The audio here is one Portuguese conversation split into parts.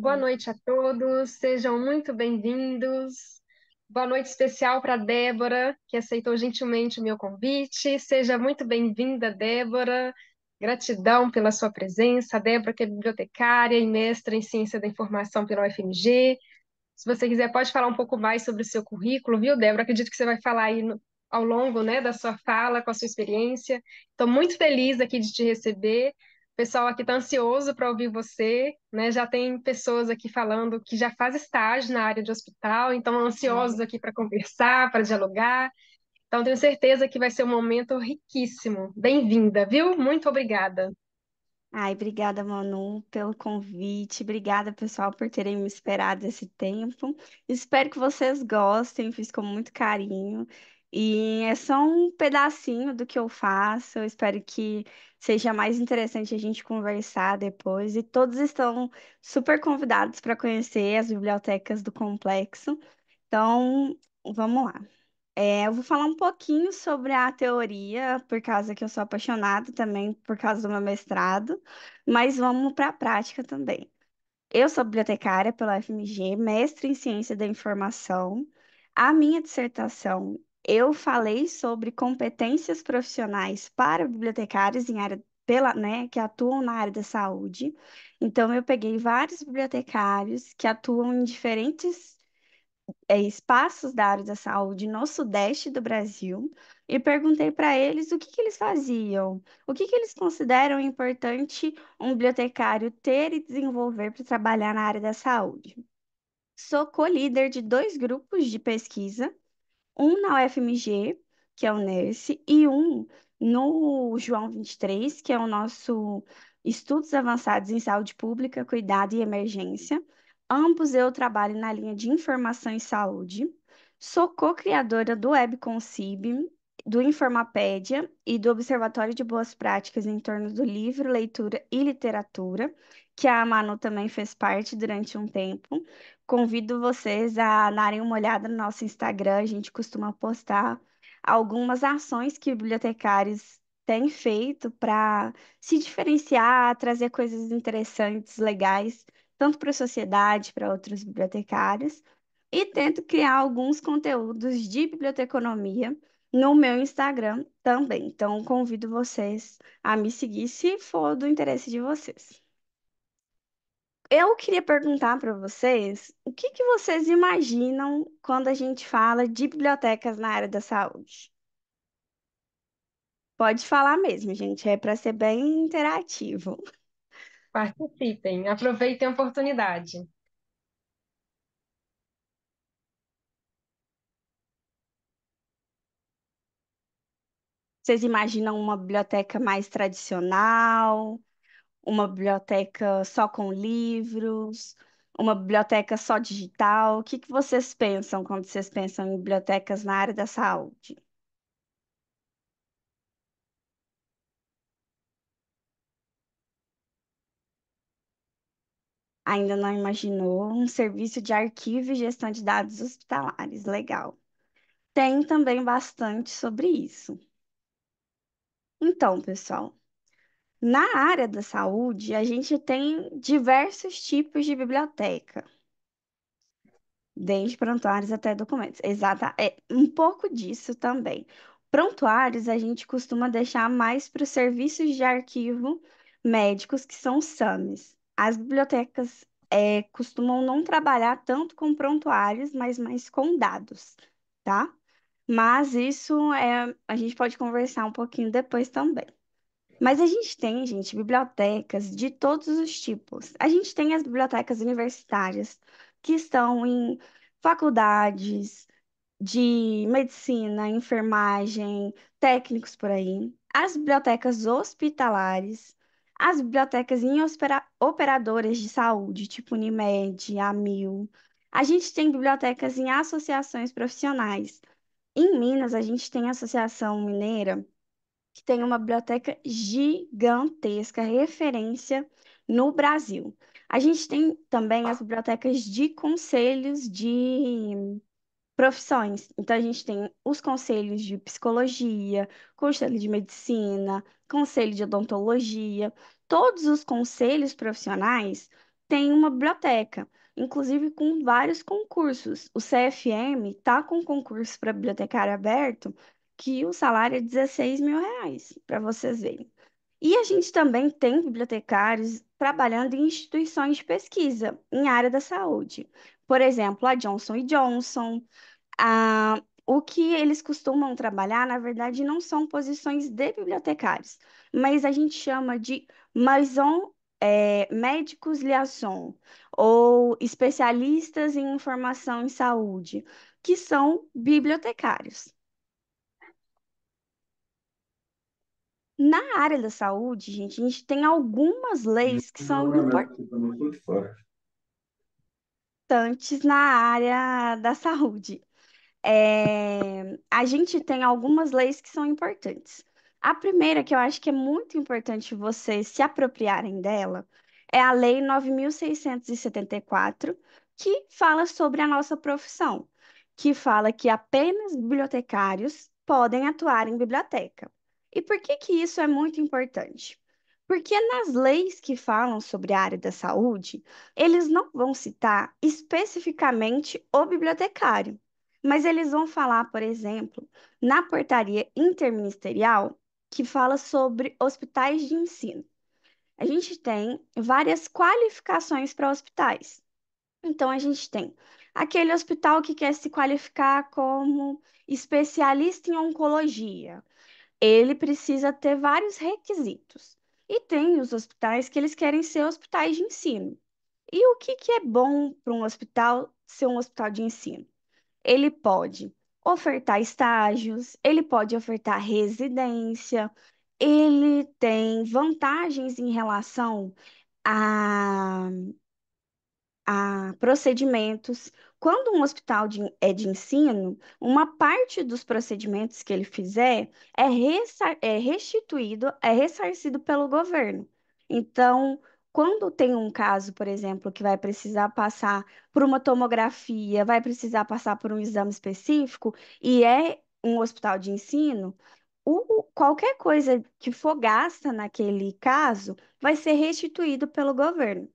Boa noite a todos, sejam muito bem-vindos. Boa noite especial para Débora, que aceitou gentilmente o meu convite. Seja muito bem-vinda, Débora. Gratidão pela sua presença. A Débora, que é bibliotecária e mestra em Ciência da Informação pela UFMG. Se você quiser, pode falar um pouco mais sobre o seu currículo, viu, Débora? Acredito que você vai falar aí ao longo, né, da sua fala, com a sua experiência. Estou muito feliz aqui de te receber. O pessoal aqui está ansioso para ouvir você, né? Já tem pessoas aqui falando que já faz estágio na área de hospital, então ansiosos Ai, aqui para conversar, para dialogar. Então tenho certeza que vai ser um momento riquíssimo. Bem-vinda, viu? Muito obrigada. obrigada, Manu, pelo convite. Obrigada, pessoal, por terem me esperado esse tempo. Espero que vocês gostem, fiz com muito carinho. E é só um pedacinho do que eu faço. Eu espero que seja mais interessante a gente conversar depois. E todos estão super convidados para conhecer as bibliotecas do complexo. Então, vamos lá. Eu vou falar um pouquinho sobre a teoria, por causa que eu sou apaixonada também, por causa do meu mestrado, mas vamos para a prática também. Eu sou bibliotecária pela FMG, mestre em Ciência da Informação. A minha dissertação, eu falei sobre competências profissionais para bibliotecários em área que atuam na área da saúde. Então, eu peguei vários bibliotecários que atuam em diferentes espaços da área da saúde no sudeste do Brasil e perguntei para eles o que que eles faziam, o que que eles consideram importante um bibliotecário ter e desenvolver para trabalhar na área da saúde. Sou co-líder de dois grupos de pesquisa, um na UFMG, que é o NERSE, e um no João 23, que é o nosso Estudos Avançados em Saúde Pública, Cuidado e Emergência. Ambos eu trabalho na linha de informação em saúde. Sou co-criadora do WebConcib, do Informapédia e do Observatório de Boas Práticas em torno do livro, leitura e literatura, que a Manu também fez parte durante um tempo. Convido vocês a darem uma olhada no nosso Instagram. A gente costuma postar algumas ações que bibliotecários têm feito para se diferenciar, trazer coisas interessantes, legais, tanto para a sociedade, para outros bibliotecários. E tento criar alguns conteúdos de biblioteconomia no meu Instagram também. Então, convido vocês a me seguir se for do interesse de vocês. Eu queria perguntar para vocês o que que vocês imaginam quando a gente fala de bibliotecas na área da saúde? Pode falar mesmo, gente, é para ser bem interativo. Participem, aproveitem a oportunidade. Vocês imaginam uma biblioteca mais tradicional, uma biblioteca só com livros, uma biblioteca só digital? O que que vocês pensam quando vocês pensam em bibliotecas na área da saúde? Ainda não imaginou um serviço de arquivo e gestão de dados hospitalares? Legal. Tem também bastante sobre isso. Então, pessoal, na área da saúde, a gente tem diversos tipos de biblioteca, desde prontuários até documentos. Exata, é um pouco disso também. Prontuários a gente costuma deixar mais para os serviços de arquivo médicos, que são os SAMs. As bibliotecas costumam não trabalhar tanto com prontuários, mas mais com dados, tá? Mas isso a gente pode conversar um pouquinho depois também. Mas a gente tem, gente, bibliotecas de todos os tipos. A gente tem as bibliotecas universitárias, que estão em faculdades de medicina, enfermagem, técnicos por aí. As bibliotecas hospitalares, as bibliotecas em operadoras de saúde, tipo Unimed, Amil. A gente tem bibliotecas em associações profissionais. Em Minas, a gente tem a Associação Mineira, que tem uma biblioteca gigantesca, referência no Brasil. A gente tem também as bibliotecas de conselhos de profissões. Então, a gente tem os conselhos de psicologia, conselho de medicina, conselho de odontologia. Todos os conselhos profissionais tem uma biblioteca, inclusive com vários concursos. O CFM está com concurso para bibliotecário aberto, que o salário é R$ 16.000, para vocês verem. E a gente também tem bibliotecários trabalhando em instituições de pesquisa em área da saúde. Por exemplo, a Johnson Johnson. O que eles costumam trabalhar, na verdade, não são posições de bibliotecários, mas a gente chama de maison, médicos liaison, ou especialistas em informação em saúde, que são bibliotecários. Na área da saúde, gente, a gente tem algumas leis que são importantes na área da saúde. A gente tem algumas leis que são importantes. A primeira, que eu acho que é muito importante vocês se apropriarem dela, é a Lei 9.674, que fala sobre a nossa profissão, que fala que apenas bibliotecários podem atuar em biblioteca. E por que que isso é muito importante? Porque nas leis que falam sobre a área da saúde, eles não vão citar especificamente o bibliotecário. Mas eles vão falar, por exemplo, na portaria interministerial, que fala sobre hospitais de ensino. A gente tem várias qualificações para hospitais. Então, a gente tem aquele hospital que quer se qualificar como especialista em oncologia. Ele precisa ter vários requisitos. E tem os hospitais que eles querem ser hospitais de ensino. E o que que é bom para um hospital ser um hospital de ensino? Ele pode ofertar estágios, ele pode ofertar residência, ele tem vantagens em relação a procedimentos. Quando um hospital é de ensino, uma parte dos procedimentos que ele fizer é restituído, é ressarcido pelo governo. Então, quando tem um caso, por exemplo, que vai precisar passar por uma tomografia, vai precisar passar por um exame específico, e é um hospital de ensino, qualquer coisa que for gasta naquele caso vai ser restituído pelo governo.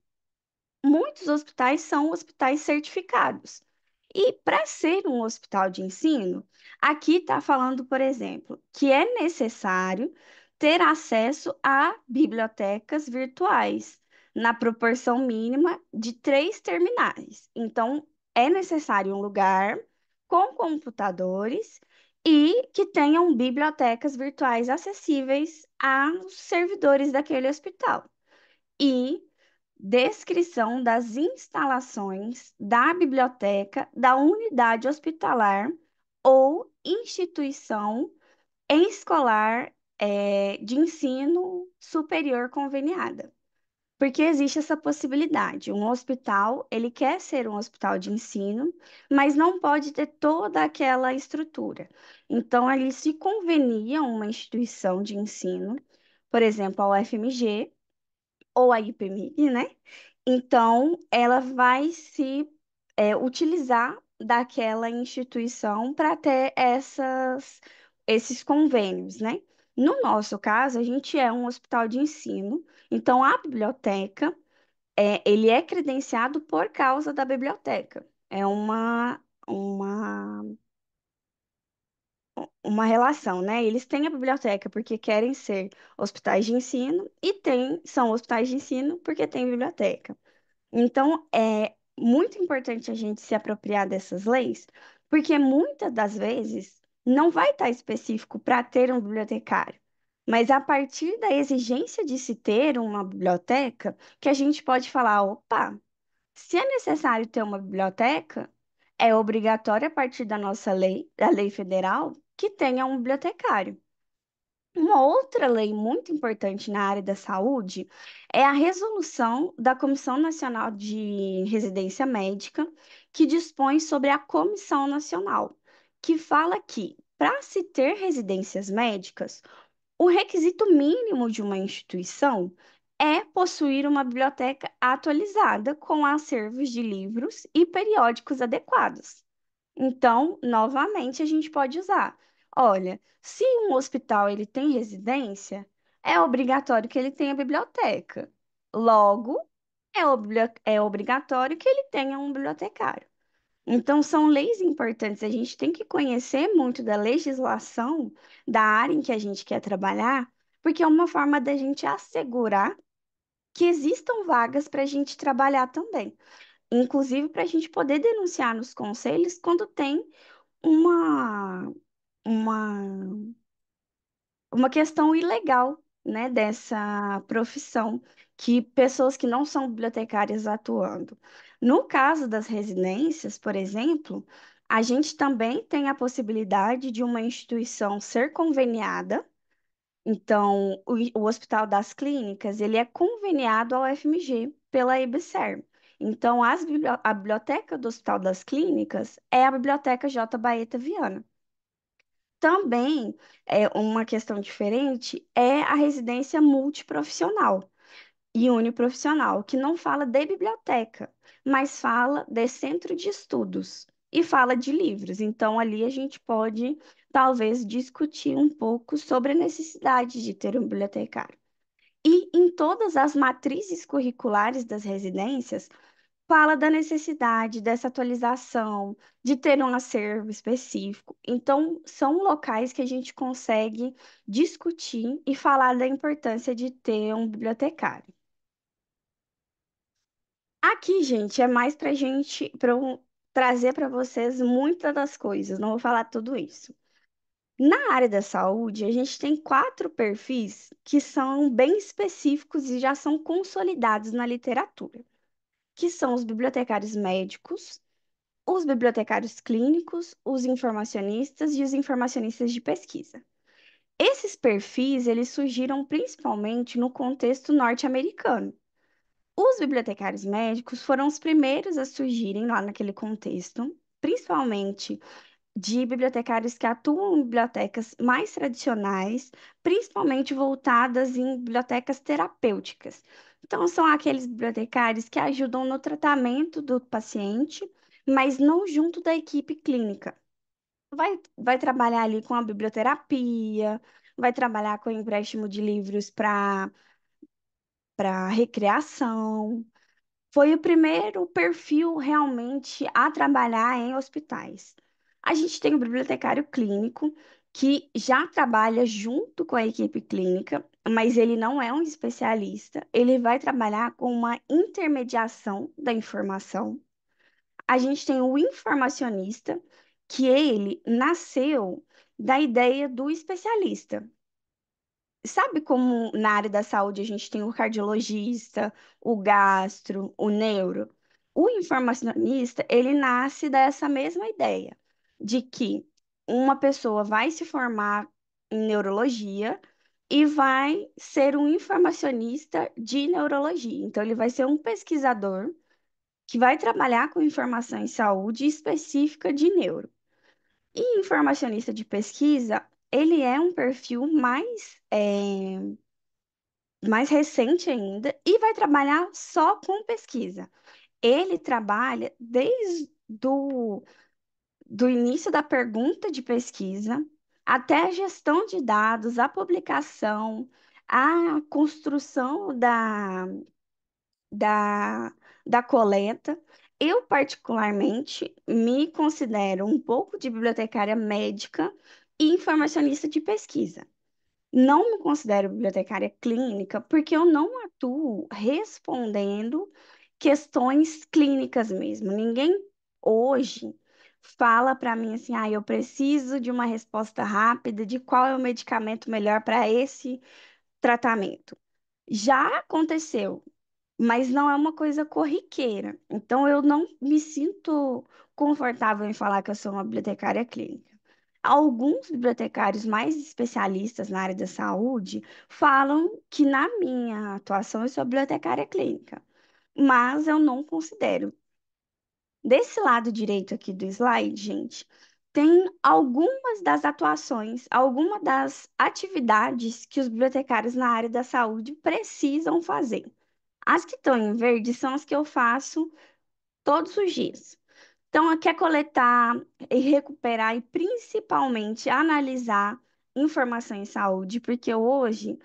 Muitos hospitais são hospitais certificados. E para ser um hospital de ensino, aqui está falando, por exemplo, que é necessário ter acesso a bibliotecas virtuais, na proporção mínima de 3 terminais. Então, é necessário um lugar com computadores e que tenham bibliotecas virtuais acessíveis aos servidores daquele hospital. E descrição das instalações da biblioteca da unidade hospitalar ou instituição escolar, de ensino superior conveniada. Porque existe essa possibilidade. Um hospital, ele quer ser um hospital de ensino, mas não pode ter toda aquela estrutura. Então, ele se convenia uma instituição de ensino, por exemplo, a UFMG ou a IPMIG, né? Então, ela vai se utilizar daquela instituição para ter esses convênios, né? No nosso caso, a gente é um hospital de ensino, então a biblioteca, ele é credenciado por causa da biblioteca. É uma relação, né? Eles têm a biblioteca porque querem ser hospitais de ensino e são hospitais de ensino porque têm biblioteca. Então, é muito importante a gente se apropriar dessas leis, porque muitas das vezes não vai estar específico para ter um bibliotecário, mas a partir da exigência de se ter uma biblioteca, que a gente pode falar, opa, se é necessário ter uma biblioteca, é obrigatório a partir da nossa lei, da lei federal, que tenha um bibliotecário. Uma outra lei muito importante na área da saúde é a resolução da Comissão Nacional de Residência Médica, que dispõe sobre a Comissão Nacional, que fala que, para se ter residências médicas, o requisito mínimo de uma instituição é possuir uma biblioteca atualizada com acervos de livros e periódicos adequados. Então, novamente, a gente pode usar. Olha, se um hospital ele tem residência, é obrigatório que ele tenha biblioteca. Logo, é obrigatório que ele tenha um bibliotecário. Então, são leis importantes. A gente tem que conhecer muito da legislação da área em que a gente quer trabalhar, porque é uma forma da gente assegurar que existam vagas para a gente trabalhar também. Inclusive, para a gente poder denunciar nos conselhos quando tem uma, uma uma questão ilegal, né, dessa profissão, que pessoas que não são bibliotecárias atuando. No caso das residências, por exemplo, a gente também tem a possibilidade de uma instituição ser conveniada. Então, o Hospital das Clínicas, ele é conveniado ao FMG pela EBSERH. Então, a biblioteca do Hospital das Clínicas é a Biblioteca J. Baeta Viana. Também uma questão diferente é a residência multiprofissional e uniprofissional, que não fala de biblioteca, mas fala de centro de estudos e fala de livros. Então, ali a gente pode, talvez, discutir um pouco sobre a necessidade de ter um bibliotecário. E em todas as matrizes curriculares das residências, fala da necessidade dessa atualização, de ter um acervo específico. Então, são locais que a gente consegue discutir e falar da importância de ter um bibliotecário. Aqui, gente, é mais para gente, para eu trazer para vocês muitas das coisas, não vou falar tudo isso. Na área da saúde, a gente tem quatro perfis que são bem específicos e já são consolidados na literatura, que são os bibliotecários médicos, os bibliotecários clínicos, os informacionistas e os informacionistas de pesquisa. Esses perfis, eles surgiram principalmente no contexto norte-americano. Os bibliotecários médicos foram os primeiros a surgirem lá naquele contexto, principalmente de bibliotecários que atuam em bibliotecas mais tradicionais, principalmente voltadas em bibliotecas terapêuticas. Então, são aqueles bibliotecários que ajudam no tratamento do paciente, mas não junto da equipe clínica. Vai trabalhar ali com a biblioterapia, vai trabalhar com o empréstimo de livros para recreação. Foi o primeiro perfil realmente a trabalhar em hospitais. A gente tem o bibliotecário clínico, que já trabalha junto com a equipe clínica, mas ele não é um especialista, ele vai trabalhar com uma intermediação da informação. A gente tem o informacionista, que ele nasceu da ideia do especialista. Sabe como na área da saúde a gente tem o cardiologista, o gastro, o neuro? O informacionista, ele nasce dessa mesma ideia, de que uma pessoa vai se formar em neurologia e vai ser um informacionista de neurologia. Então, ele vai ser um pesquisador que vai trabalhar com informação em saúde específica de neuro. E informacionista de pesquisa, ele é um perfil mais recente ainda e vai trabalhar só com pesquisa. Ele trabalha desde do início da pergunta de pesquisa até a gestão de dados, a publicação, a construção da, da coleta. Eu, particularmente, me considero um pouco de bibliotecária médica e informacionista de pesquisa. Não me considero bibliotecária clínica porque eu não atuo respondendo questões clínicas mesmo. Ninguém hoje fala para mim assim, ah, eu preciso de uma resposta rápida de qual é o medicamento melhor para esse tratamento. Já aconteceu, mas não é uma coisa corriqueira. Então, eu não me sinto confortável em falar que eu sou uma bibliotecária clínica. Alguns bibliotecários mais especialistas na área da saúde falam que, na minha atuação, eu sou bibliotecária clínica, mas eu não considero. Desse lado direito aqui do slide, gente, tem algumas das atuações, algumas das atividades que os bibliotecários na área da saúde precisam fazer. As que estão em verde são as que eu faço todos os dias. Então, aqui é coletar e recuperar e principalmente analisar informação em saúde, porque hoje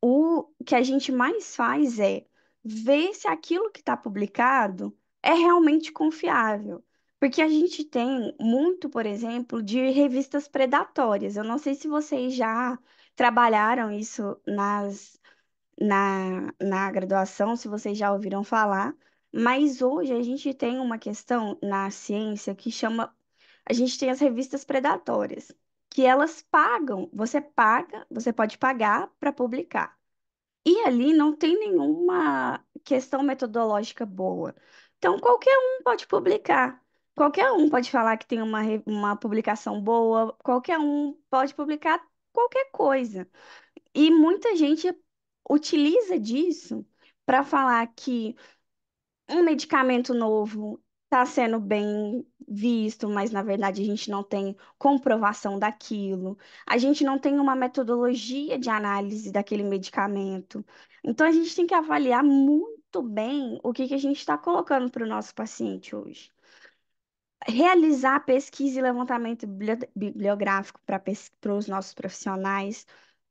o que a gente mais faz é ver se aquilo que está publicado é realmente confiável. Porque a gente tem muito, por exemplo, de revistas predatórias. Eu não sei se vocês já trabalharam isso na graduação, se vocês já ouviram falar, mas hoje a gente tem uma questão na ciência que chama. A gente tem as revistas predatórias, que elas pagam, você paga, você pode pagar para publicar. E ali não tem nenhuma questão metodológica boa. Então, qualquer um pode publicar. Qualquer um pode falar que tem uma publicação boa, qualquer um pode publicar qualquer coisa. E muita gente utiliza disso para falar que um medicamento novo está sendo bem visto, mas na verdade a gente não tem comprovação daquilo, a gente não tem uma metodologia de análise daquele medicamento. Então a gente tem que avaliar muito bem o que que a gente está colocando para o nosso paciente hoje. Realizar pesquisa e levantamento bibliográfico para os nossos profissionais,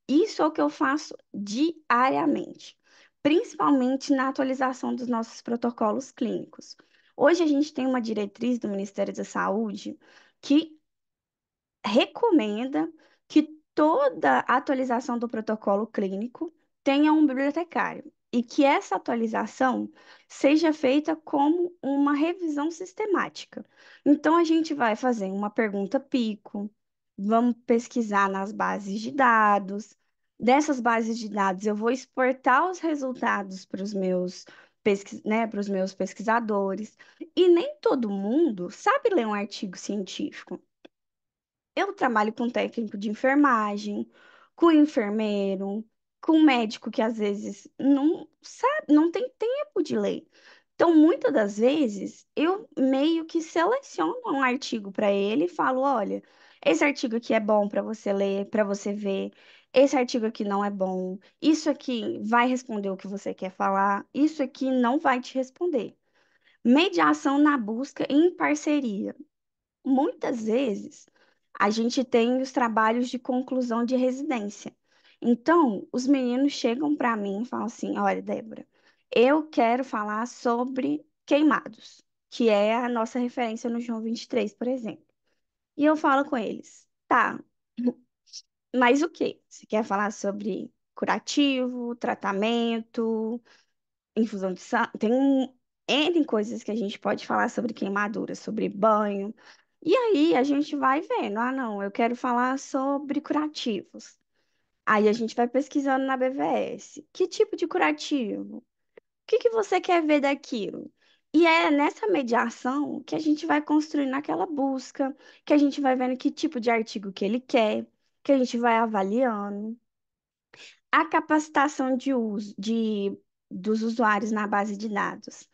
isso é o que eu faço diariamente, principalmente na atualização dos nossos protocolos clínicos. Hoje a gente tem uma diretriz do Ministério da Saúde que recomenda que toda atualização do protocolo clínico tenha um bibliotecário e que essa atualização seja feita como uma revisão sistemática. Então, a gente vai fazer uma pergunta pico, vamos pesquisar nas bases de dados. Dessas bases de dados, eu vou exportar os resultados para os meus para os meus pesquisadores. E nem todo mundo sabe ler um artigo científico. Eu trabalho com técnico de enfermagem, com enfermeiro, com médico que às vezes não sabe, não tem tempo de ler. Então, muitas das vezes, eu meio que seleciono um artigo para ele e falo: olha, esse artigo aqui é bom para você ler, para você ver. Esse artigo aqui não é bom. Isso aqui vai responder o que você quer falar. Isso aqui não vai te responder. Mediação na busca em parceria. Muitas vezes a gente tem os trabalhos de conclusão de residência. Então, os meninos chegam para mim e falam assim: olha, Débora, eu quero falar sobre queimados, que é a nossa referência no João 23, por exemplo. E eu falo com eles: tá, mas o quê? Você quer falar sobre curativo, tratamento, infusão de sangue? Tem N coisas que a gente pode falar sobre queimadura, sobre banho. E aí a gente vai vendo, ah, não, eu quero falar sobre curativos. Aí a gente vai pesquisando na BVS. Que tipo de curativo? O que que você quer ver daquilo? E é nessa mediação que a gente vai construindo aquela busca, que a gente vai vendo que tipo de artigo que ele quer, que a gente vai avaliando. A capacitação de uso dos usuários na base de dados.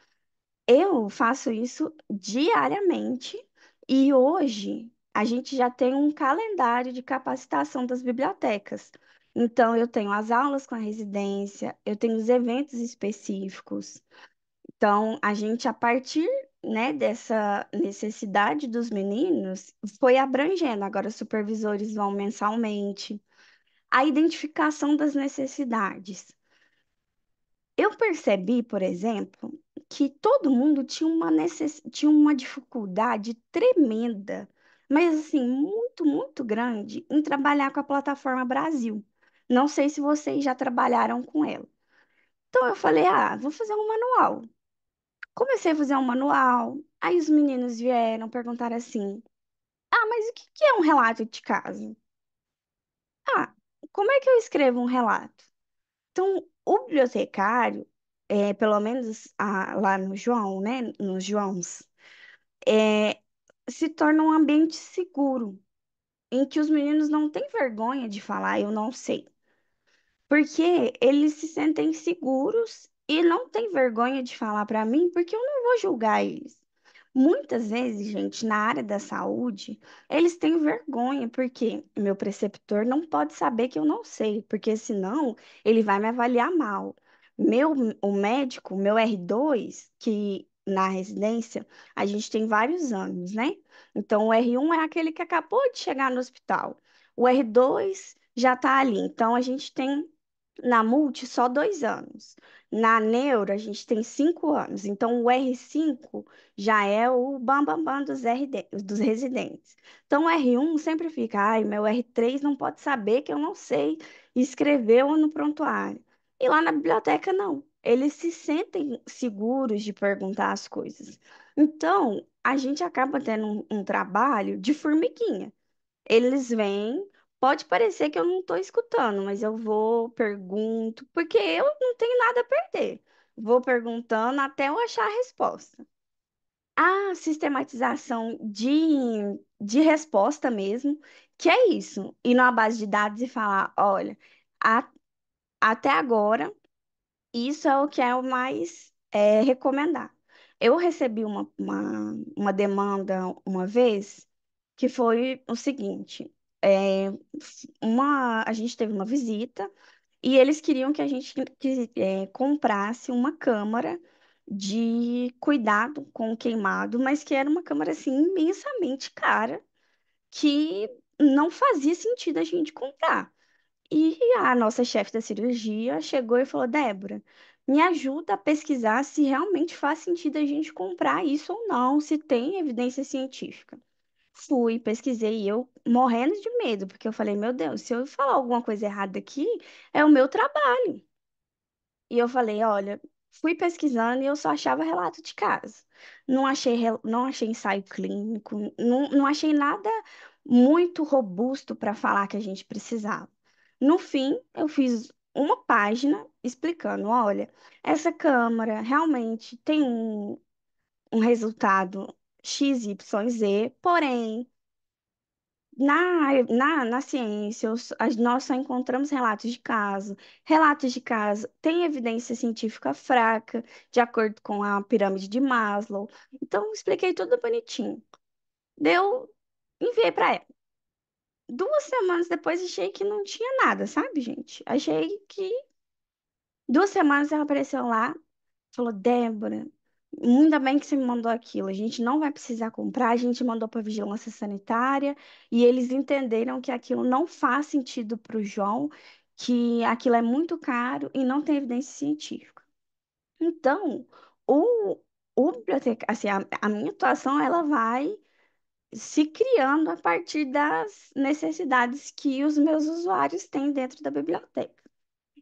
Eu faço isso diariamente e hoje a gente já tem um calendário de capacitação das bibliotecas. Então, eu tenho as aulas com a residência, eu tenho os eventos específicos. Então, a gente, a partir, né, dessa necessidade dos meninos, foi abrangendo. Agora, os supervisores vão mensalmente. A identificação das necessidades. Eu percebi, por exemplo, que todo mundo tinha uma dificuldade tremenda, mas assim, muito, muito grande em trabalhar com a plataforma Brasil. Não sei se vocês já trabalharam com ela. Então eu falei, ah, vou fazer um manual. Comecei a fazer um manual. Aí os meninos vieram perguntar assim: ah, mas o que que é um relato de caso? Ah, como é que eu escrevo um relato? Então, o bibliotecário, pelo menos lá no João, né, nos Joãos, é, se torna um ambiente seguro, em que os meninos não têm vergonha de falar, eu não sei, porque eles se sentem seguros e não têm vergonha de falar para mim, porque eu não vou julgar eles. Muitas vezes, gente, na área da saúde, eles têm vergonha, porque meu preceptor não pode saber que eu não sei, porque senão ele vai me avaliar mal. Meu, o médico, meu R2, que na residência a gente tem vários anos, né? Então, o R1 é aquele que acabou de chegar no hospital. O R2 já está ali. Então, a gente tem. Na Multi, só 2 anos. Na Neuro, a gente tem 5 anos. Então, o R5 já é o bambambam dos residentes. Então, o R1 sempre fica, ai, meu R3 não pode saber que eu não sei escrever ou no prontuário. E lá na biblioteca, não. Eles se sentem seguros de perguntar as coisas. Então, a gente acaba tendo um trabalho de formiguinha. Eles vêm, pode parecer que eu não estou escutando, mas eu vou, pergunto, porque eu não tenho nada a perder. Vou perguntando até eu achar a resposta. A sistematização de resposta mesmo, que é isso, ir numa base de dados e falar, olha, a- até agora, isso é o que é o mais recomendado. Eu recebi uma demanda uma vez que foi o seguinte: é, a gente teve uma visita e eles queriam que a gente comprasse uma câmara de cuidado com o queimado, mas que era uma câmara assim imensamente cara que não fazia sentido a gente comprar. E a nossa chefe da cirurgia chegou e falou: Débora, me ajuda a pesquisar se realmente faz sentido a gente comprar isso ou não, se tem evidência científica. Fui, pesquisei e eu morrendo de medo, porque eu falei: meu Deus, se eu falar alguma coisa errada aqui, é o meu trabalho. E eu falei: olha, fui pesquisando e eu só achava relato de caso. Não achei ensaio clínico, não achei nada muito robusto para falar que a gente precisava. No fim, eu fiz uma página explicando: olha, essa câmara realmente tem um resultado XYZ, porém. Na ciência, nós só encontramos relatos de caso. Relatos de caso têm evidência científica fraca, de acordo com a pirâmide de Maslow. Então, expliquei tudo bonitinho. Deu, enviei para ela. 2 semanas depois, achei que não tinha nada, sabe, gente? Achei que 2 semanas ela apareceu lá. Falou: Débora, ainda bem que você me mandou aquilo. A gente não vai precisar comprar. A gente mandou para a vigilância sanitária e eles entenderam que aquilo não faz sentido para o João, que aquilo é muito caro e não tem evidência científica. Então, o, o biblioteca, assim, a minha atuação ela vai se criando a partir das necessidades que os meus usuários têm dentro da biblioteca.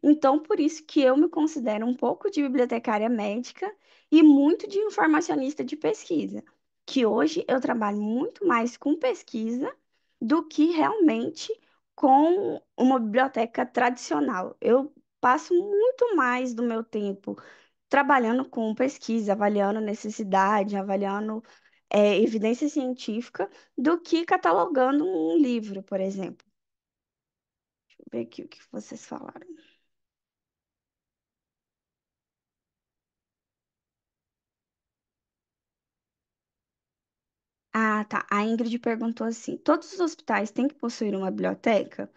Então, por isso que eu me considero um pouco de bibliotecária médica e muito de informacionista de pesquisa, que hoje eu trabalho muito mais com pesquisa do que realmente com uma biblioteca tradicional. Eu passo muito mais do meu tempo trabalhando com pesquisa, avaliando necessidade, avaliando evidência científica, do que catalogando um livro, por exemplo. Deixa eu ver aqui o que vocês falaram. Ah, tá. A Ingrid perguntou assim: todos os hospitais têm que possuir uma biblioteca?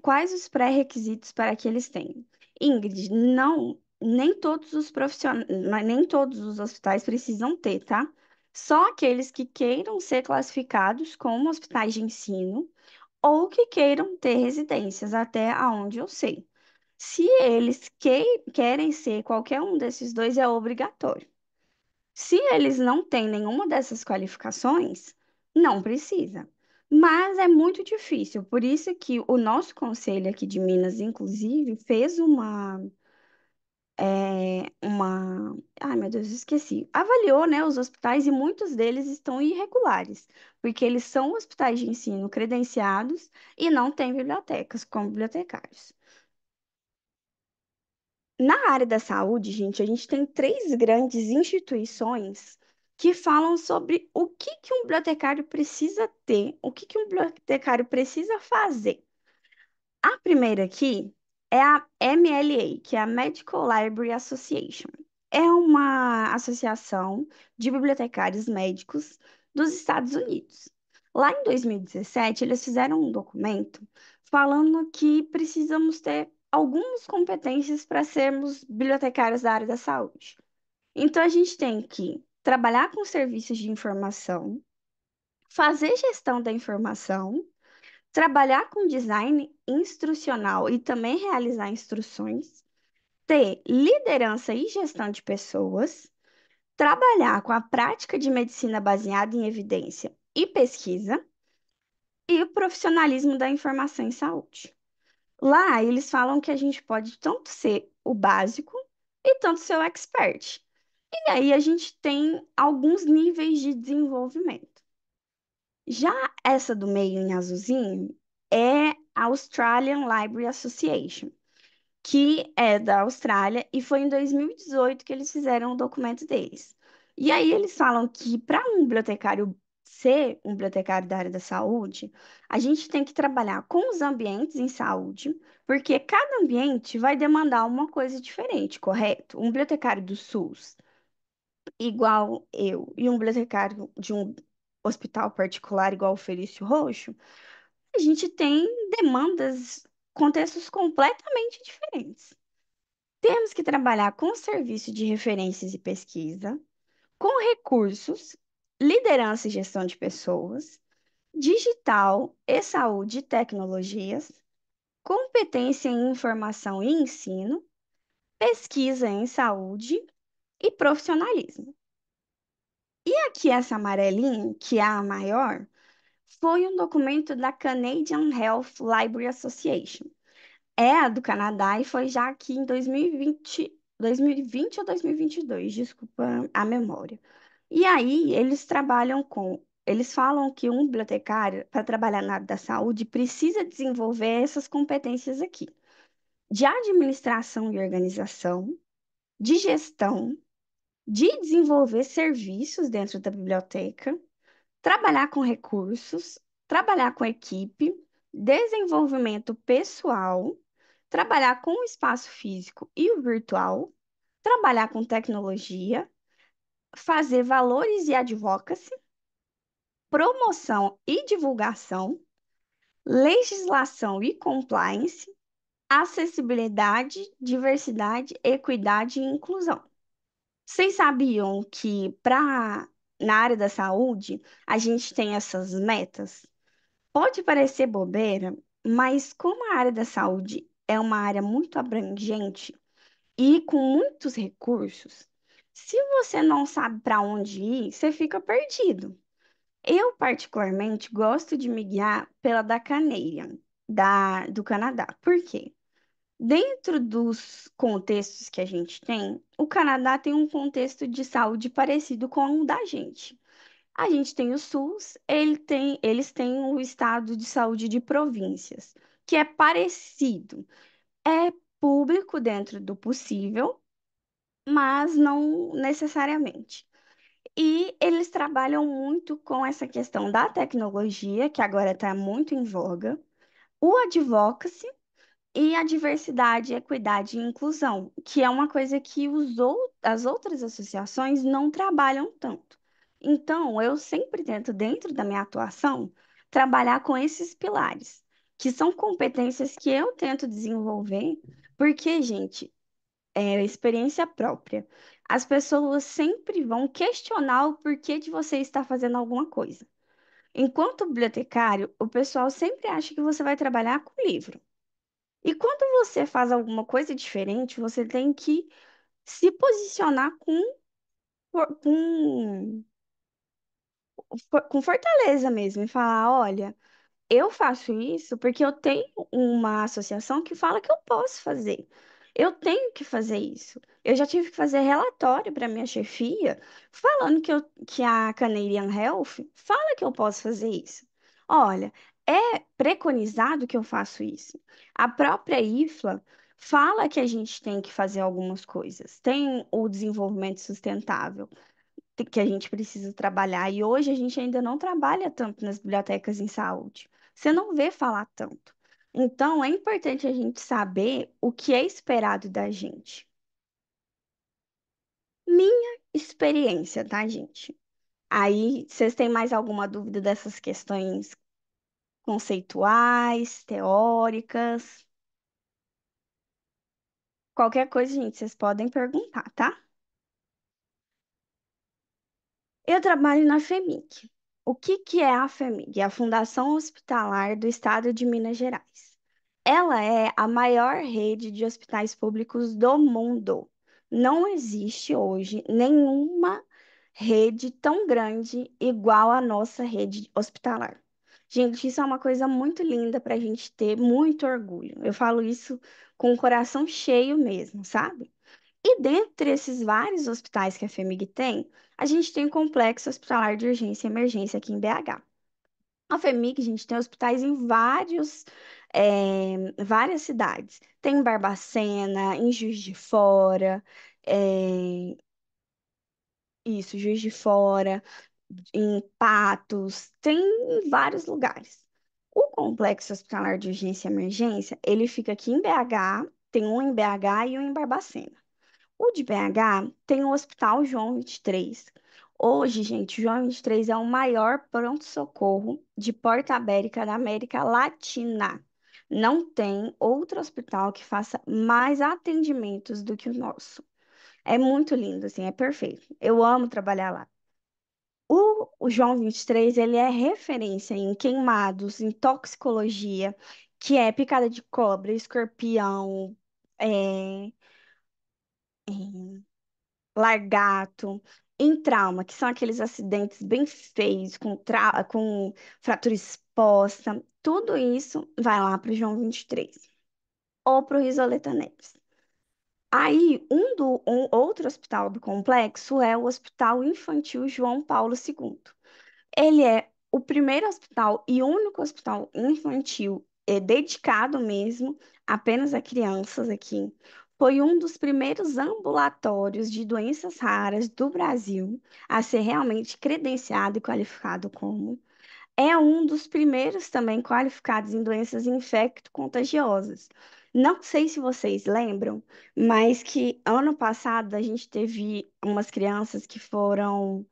Quais os pré-requisitos para que eles tenham? Ingrid, não, nem todos os profissionais, nem todos os hospitais precisam ter, tá? Só aqueles que queiram ser classificados como hospitais de ensino ou que queiram ter residências, até aonde eu sei. Se eles querem ser qualquer um desses dois, é obrigatório. Se eles não têm nenhuma dessas qualificações, não precisa. Mas é muito difícil, por isso que o nosso conselho aqui de Minas, inclusive, fez ai meu Deus, esqueci. Avaliou, né, os hospitais e muitos deles estão irregulares, porque eles são hospitais de ensino credenciados e não têm bibliotecas como bibliotecários. Na área da saúde, gente, a gente tem três grandes instituições que falam sobre o que que um bibliotecário precisa ter, o que que um bibliotecário precisa fazer. A primeira aqui é a MLA, que é a Medical Library Association. É uma associação de bibliotecários médicos dos Estados Unidos. Lá em 2017, eles fizeram um documento falando que precisamos ter algumas competências para sermos bibliotecários da área da saúde. Então, a gente tem que trabalhar com serviços de informação, fazer gestão da informação, trabalhar com design instrucional e também realizar instruções, ter liderança e gestão de pessoas, trabalhar com a prática de medicina baseada em evidência e pesquisa e o profissionalismo da informação em saúde. Lá, eles falam que a gente pode tanto ser o básico e tanto ser o expert. E aí a gente tem alguns níveis de desenvolvimento. Já essa do meio em azulzinho é a Australian Library Association, que é da Austrália e foi em 2018 que eles fizeram o documento deles. E aí eles falam que para um bibliotecário ser um bibliotecário da área da saúde, a gente tem que trabalhar com os ambientes em saúde, porque cada ambiente vai demandar uma coisa diferente, correto? Um bibliotecário do SUS, igual eu, e um bibliotecário de um hospital particular, igual o Felício Roxo, a gente tem demandas, contextos completamente diferentes. Temos que trabalhar com serviço de referências e pesquisa, com recursos, liderança e gestão de pessoas, digital e saúde e tecnologias, competência em informação e ensino, pesquisa em saúde e profissionalismo. E aqui essa amarelinha, que é a maior, foi um documento da Canadian Health Library Association. É a do Canadá e foi já aqui em 2020 ou 2022, desculpa a memória. E aí eles falam que um bibliotecário, para trabalhar na área da saúde, precisa desenvolver essas competências aqui, de administração e organização, de gestão, de desenvolver serviços dentro da biblioteca, trabalhar com recursos, trabalhar com equipe, desenvolvimento pessoal, trabalhar com o espaço físico e o virtual, trabalhar com tecnologia, fazer valores e advocacy, promoção e divulgação, legislação e compliance, acessibilidade, diversidade, equidade e inclusão. Vocês sabiam que na área da saúde a gente tem essas metas? Pode parecer bobeira, mas como a área da saúde é uma área muito abrangente e com muitos recursos, se você não sabe para onde ir, você fica perdido. Eu, particularmente, gosto de me guiar pela da Canadian, do Canadá. Por quê? Dentro dos contextos que a gente tem, o Canadá tem um contexto de saúde parecido com o da gente. A gente tem o SUS, eles têm o estado de saúde de províncias, que é parecido. É público dentro do possível, mas não necessariamente. E eles trabalham muito com essa questão da tecnologia, que agora está muito em voga, o advocacy e a diversidade, equidade e inclusão, que é uma coisa que as outras associações não trabalham tanto. Então, eu sempre tento, dentro da minha atuação, trabalhar com esses pilares, que são competências que eu tento desenvolver, porque, gente, é experiência própria. As pessoas sempre vão questionar o porquê de você estar fazendo alguma coisa. Enquanto bibliotecário, o pessoal sempre acha que você vai trabalhar com livro. E quando você faz alguma coisa diferente, você tem que se posicionar com, com fortaleza mesmo e falar: olha, eu faço isso porque eu tenho uma associação que fala que eu posso fazer. Eu tenho que fazer isso. Eu já tive que fazer relatório para minha chefia falando que a Canadian Health fala que eu posso fazer isso. Olha, é preconizado que eu faço isso. A própria IFLA fala que a gente tem que fazer algumas coisas. Tem o desenvolvimento sustentável que a gente precisa trabalhar. E hoje a gente ainda não trabalha tanto nas bibliotecas em saúde. Você não vê falar tanto. Então, é importante a gente saber o que é esperado da gente. Minha experiência, tá, gente? Aí, vocês têm mais alguma dúvida dessas questões conceituais, teóricas? Qualquer coisa, gente, vocês podem perguntar, tá? Eu trabalho na FEMIC. O que que é a FHEMIG? É a Fundação Hospitalar do Estado de Minas Gerais. Ela é a maior rede de hospitais públicos do mundo. Não existe hoje nenhuma rede tão grande igual a nossa rede hospitalar. Gente, isso é uma coisa muito linda para a gente ter muito orgulho. Eu falo isso com o coração cheio mesmo, sabe? E dentre esses vários hospitais que a FHEMIG tem, a gente tem o Complexo Hospitalar de Urgência e Emergência aqui em BH. A FHEMIG, gente, tem hospitais em várias cidades. Tem em Barbacena, em Juiz de Fora, é, isso, Juiz de Fora, em Patos, tem em vários lugares. O Complexo Hospitalar de Urgência e Emergência, ele fica aqui em BH, tem um em BH e um em Barbacena. O de BH tem o Hospital João 23. Hoje, gente, o João 23 é o maior pronto-socorro de Porta América da América Latina. Não tem outro hospital que faça mais atendimentos do que o nosso. É muito lindo, assim, é perfeito. Eu amo trabalhar lá. O João 23, ele é referência em queimados, em toxicologia, que é picada de cobra, escorpião, é, largato, em trauma, que são aqueles acidentes bem feios, com fratura exposta, tudo isso vai lá para o João 23 ou para o Risoleta Neves. Aí, um outro hospital do complexo é o Hospital Infantil João Paulo II. Ele é o primeiro hospital e único hospital infantil dedicado mesmo apenas a crianças aqui. Foi um dos primeiros ambulatórios de doenças raras do Brasil a ser realmente credenciado e qualificado como. É um dos primeiros também qualificados em doenças infecto-contagiosas. Não sei se vocês lembram, mas que ano passado a gente teve umas crianças que foram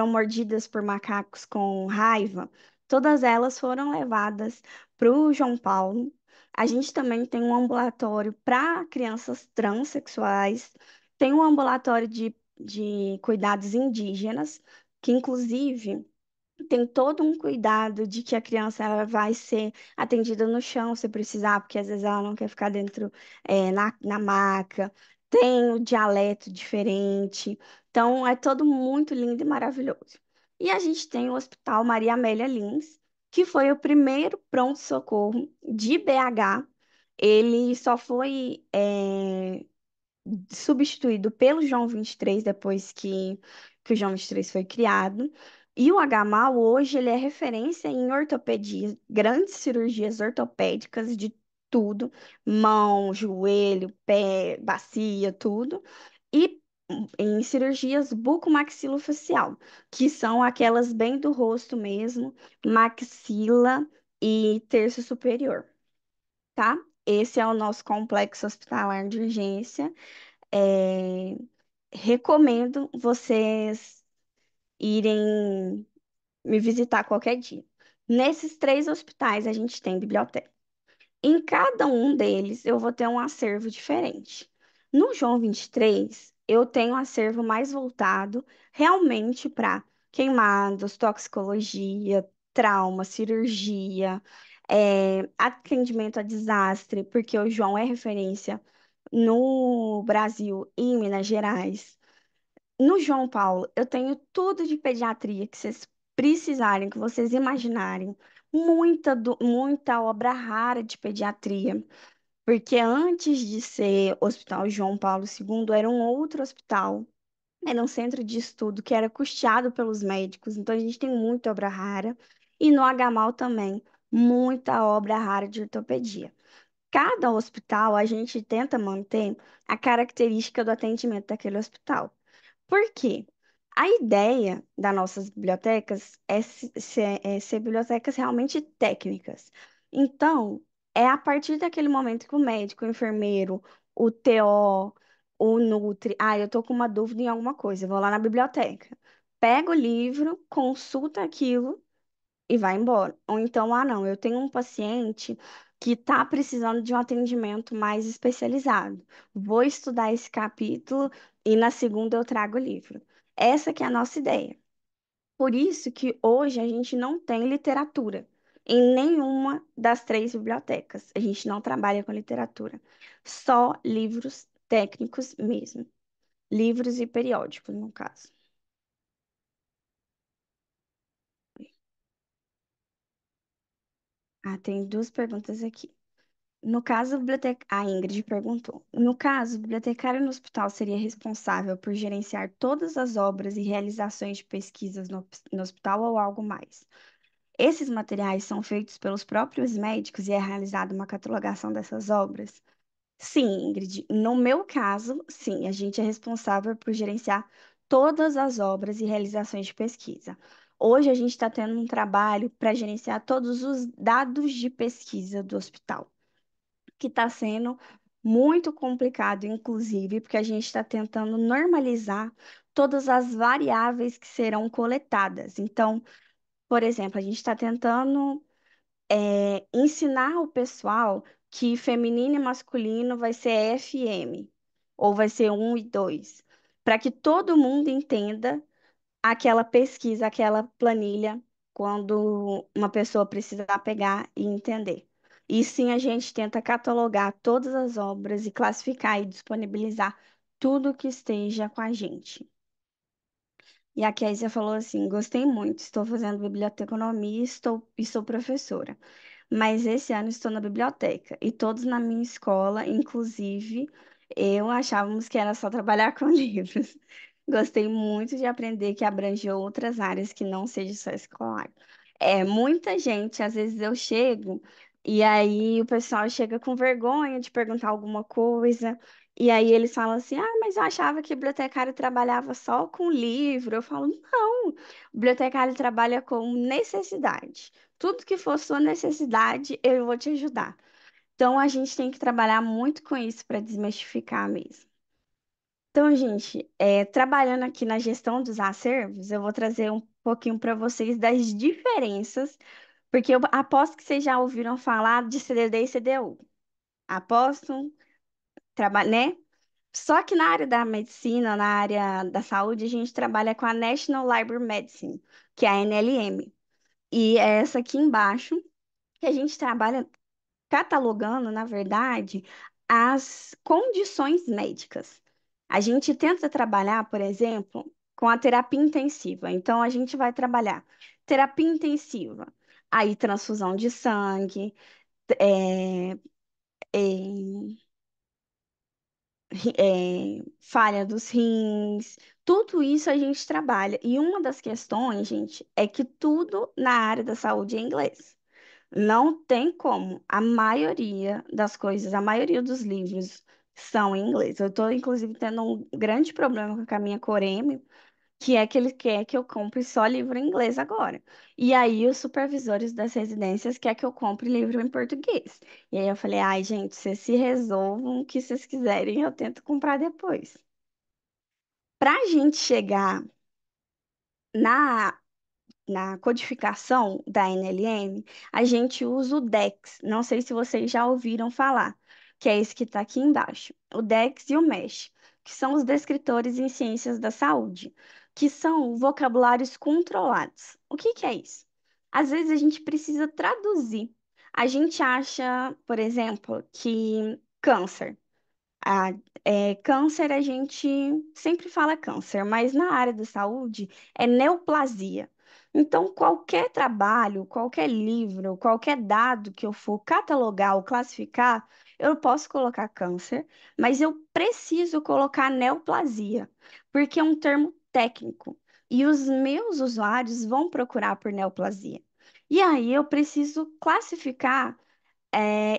mordidas por macacos com raiva, todas elas foram levadas para o João Paulo. A gente também tem um ambulatório para crianças transexuais, tem um ambulatório de cuidados indígenas, que inclusive tem todo um cuidado de que a criança ela vai ser atendida no chão se precisar, porque às vezes ela não quer ficar dentro, na maca. Tem o dialeto diferente. Então, é todo muito lindo e maravilhoso. E a gente tem o Hospital Maria Amélia Lins, que foi o primeiro pronto-socorro de BH. Ele só foi, substituído pelo João 23 depois que o João 23 foi criado. E o HMAL hoje ele é referência em ortopedia, grandes cirurgias ortopédicas de tudo, mão, joelho, pé, bacia, tudo. E em cirurgias bucomaxilofacial, que são aquelas bem do rosto mesmo, maxila e terço superior, tá? Esse é o nosso complexo hospitalar de urgência. É, recomendo vocês irem me visitar qualquer dia. Nesses três hospitais a gente tem biblioteca. Em cada um deles eu vou ter um acervo diferente. No João 23, eu tenho um acervo mais voltado realmente para queimados, toxicologia, trauma, cirurgia, atendimento a desastre, porque o João é referência no Brasil e em Minas Gerais. No João Paulo, eu tenho tudo de pediatria que vocês precisarem, que vocês imaginarem. Muita obra rara de pediatria. Porque antes de ser Hospital João Paulo II, era um outro hospital. Era um centro de estudo que era custeado pelos médicos. Então, a gente tem muita obra rara. E no HMAL também, muita obra rara de ortopedia. Cada hospital, a gente tenta manter a característica do atendimento daquele hospital. Por quê? A ideia das nossas bibliotecas é ser bibliotecas realmente técnicas. Então, é a partir daquele momento que o médico, o enfermeiro, o TO, o Nutri, eu tô com uma dúvida em alguma coisa, eu vou lá na biblioteca, pega o livro, consulta aquilo e vai embora. Ou então, não, eu tenho um paciente que está precisando de um atendimento mais especializado. Vou estudar esse capítulo e na segunda eu trago o livro. Essa que é a nossa ideia. Por isso que hoje a gente não tem literatura em nenhuma das três bibliotecas. A gente não trabalha com literatura, só livros técnicos mesmo, livros e periódicos, no caso. Ah, tem duas perguntas aqui. No caso, a Ingrid perguntou. No caso, o bibliotecário no hospital seria responsável por gerenciar todas as obras e realizações de pesquisas no hospital ou algo mais? Esses materiais são feitos pelos próprios médicos e é realizada uma catalogação dessas obras? Sim, Ingrid. No meu caso, sim, a gente é responsável por gerenciar todas as obras e realizações de pesquisa. Hoje a gente está tendo um trabalho para gerenciar todos os dados de pesquisa do hospital, que está sendo muito complicado, inclusive, porque a gente está tentando normalizar todas as variáveis que serão coletadas. Então, por exemplo, a gente está tentando ensinar o pessoal que feminino e masculino vai ser FM, ou vai ser um e 2, para que todo mundo entenda aquela pesquisa, aquela planilha, quando uma pessoa precisar pegar e entender. E sim, a gente tenta catalogar todas as obras e classificar e disponibilizar tudo que esteja com a gente. E a Kézia falou assim: gostei muito, estou fazendo biblioteconomia e sou professora. Mas esse ano estou na biblioteca e todos na minha escola, inclusive eu, achávamos que era só trabalhar com livros. Gostei muito de aprender que abrange outras áreas que não seja só escolar. É, muita gente, às vezes eu chego e aí o pessoal chega com vergonha de perguntar alguma coisa. E aí eles falam assim: ah, mas eu achava que o bibliotecário trabalhava só com livro. Eu falo: não, o bibliotecário trabalha com necessidade. Tudo que for sua necessidade, eu vou te ajudar. Então a gente tem que trabalhar muito com isso para desmistificar mesmo. Então, gente, trabalhando aqui na gestão dos acervos, eu vou trazer um pouquinho para vocês das diferenças, porque eu aposto que vocês já ouviram falar de CDD e CDU. Aposto, né? Só que na área da medicina, na área da saúde, a gente trabalha com a National Library Medicine, que é a NLM. E é essa aqui embaixo que a gente trabalha catalogando, na verdade, as condições médicas. A gente tenta trabalhar, por exemplo, com a terapia intensiva. Então, a gente vai trabalhar terapia intensiva, aí transfusão de sangue, é, é, falha dos rins, tudo isso a gente trabalha. E uma das questões, gente, é que tudo na área da saúde é inglês. Não tem como. A maioria das coisas, a maioria dos livros são em inglês. Eu estou, inclusive, tendo um grande problema com a minha Coreme, que é que ele quer que eu compre só livro em inglês agora. E aí os supervisores das residências querem que eu compre livro em português. E aí eu falei, ai, gente, vocês se resolvam, o que vocês quiserem, eu tento comprar depois. Para a gente chegar na na codificação da NLM, a gente usa o DEX. Não sei se vocês já ouviram falar, que é esse que está aqui embaixo. O DEX e o MESH, que são os descritores em ciências da saúde, que são vocabulários controlados. O que que é isso? Às vezes a gente precisa traduzir. A gente acha, por exemplo, que câncer. Ah, câncer, a gente sempre fala câncer, mas na área da saúde é neoplasia. Então, qualquer trabalho, qualquer livro, qualquer dado que eu for catalogar ou classificar, eu posso colocar câncer, mas eu preciso colocar neoplasia, porque é um termo técnico e os meus usuários vão procurar por neoplasia. E aí eu preciso classificar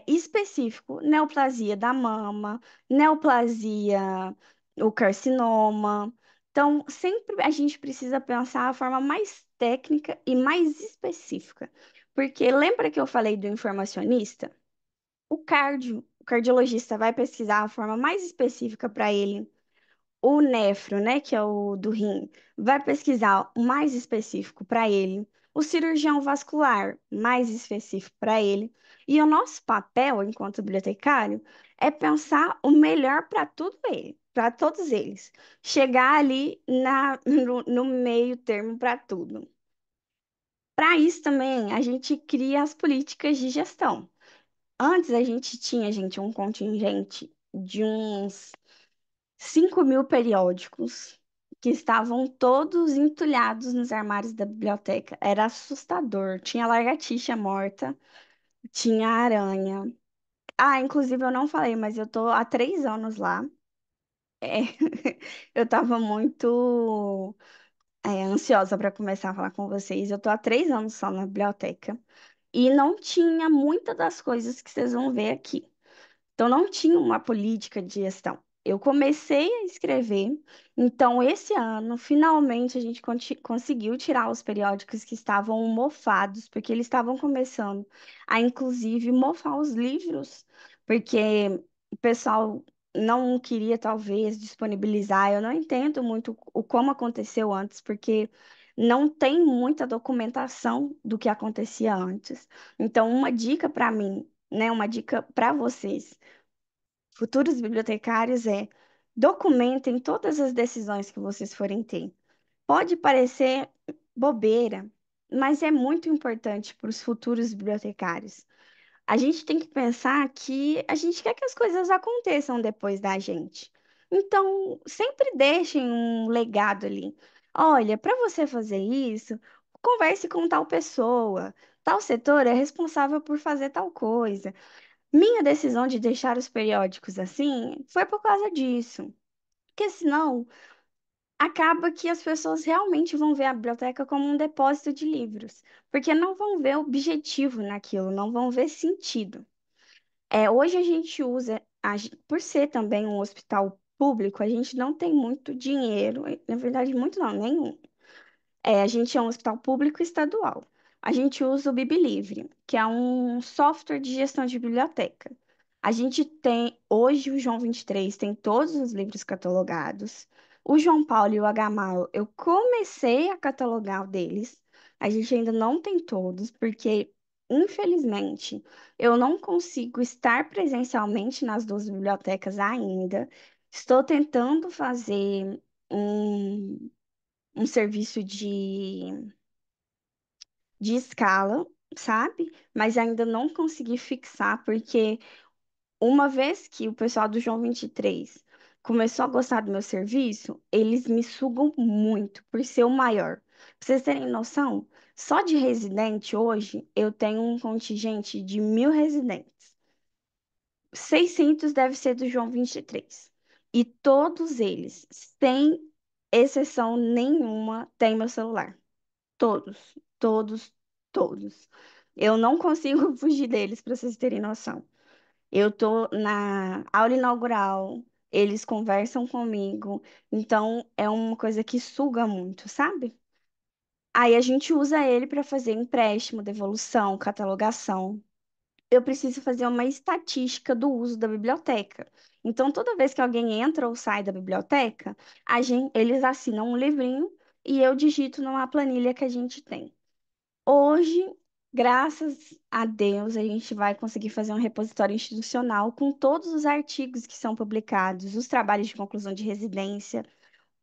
específico, neoplasia da mama, neoplasia, o carcinoma. Então, sempre a gente precisa pensar a forma mais técnica e mais específica. Porque lembra que eu falei do informacionista? O cardiologista vai pesquisar a forma mais específica para ele. O nefro, né, que é o do rim, vai pesquisar o mais específico para ele. o cirurgião vascular, mais específico para ele. E o nosso papel, enquanto bibliotecário, é pensar o melhor para tudo ele, para todos eles. Chegar ali no meio termo para tudo. Para isso também, a gente cria as políticas de gestão. Antes a gente tinha, gente, um contingente de uns 5.000 periódicos que estavam todos entulhados nos armários da biblioteca. Era assustador. Tinha lagartixa morta, tinha aranha. Ah, inclusive eu não falei, mas eu tô há 3 anos lá. É, eu tava muito, ansiosa para começar a falar com vocês. Eu tô há 3 anos só na biblioteca e não tinha muitas das coisas que vocês vão ver aqui. Então, não tinha uma política de gestão. Eu comecei a escrever, então, esse ano, finalmente, a gente conseguiu tirar os periódicos que estavam mofados, porque eles estavam começando a, inclusive, mofar os livros, porque o pessoal não queria, talvez, disponibilizar. Eu não entendo muito o como aconteceu antes, porque não tem muita documentação do que acontecia antes. Então, uma dica para mim, né, uma dica para vocês futuros bibliotecários é documentem todas as decisões que vocês forem ter. Pode parecer bobeira, mas é muito importante para os futuros bibliotecários. A gente tem que pensar que a gente quer que as coisas aconteçam depois da gente. Então, sempre deixem um legado ali. Olha, para você fazer isso, converse com tal pessoa. Tal setor é responsável por fazer tal coisa. Minha decisão de deixar os periódicos assim foi por causa disso. Porque senão acaba que as pessoas realmente vão ver a biblioteca como um depósito de livros, porque não vão ver objetivo naquilo, não vão ver sentido. Hoje a gente usa, por ser também um hospital público, a gente não tem muito dinheiro, na verdade, muito não, nenhum. A gente é um hospital público estadual. A gente usa o BibliLivre, que é um software de gestão de biblioteca. A gente tem, hoje o João 23 tem todos os livros catalogados. O João Paulo e o H. Eu comecei a catalogar o deles. A gente ainda não tem todos, porque, infelizmente, eu não consigo estar presencialmente nas duas bibliotecas ainda. Estou tentando fazer um serviço de escala, sabe? Mas ainda não consegui fixar, porque uma vez que o pessoal do João 23 começou a gostar do meu serviço, eles me sugam muito por ser o maior. Pra vocês terem noção, só de residente hoje eu tenho um contingente de 1.000 residentes. 600 deve ser do João 23. E todos eles, sem exceção nenhuma, têm meu celular. Todos, todos, todos. Eu não consigo fugir deles, para vocês terem noção. Eu tô na aula inaugural, eles conversam comigo, então é uma coisa que suga muito, sabe? Aí a gente usa ele para fazer empréstimo, devolução, catalogação. Eu preciso fazer uma estatística do uso da biblioteca. Então, toda vez que alguém entra ou sai da biblioteca, eles assinam um livrinho e eu digito numa planilha que a gente tem. Hoje, graças a Deus, a gente vai conseguir fazer um repositório institucional com todos os artigos que são publicados, os trabalhos de conclusão de residência,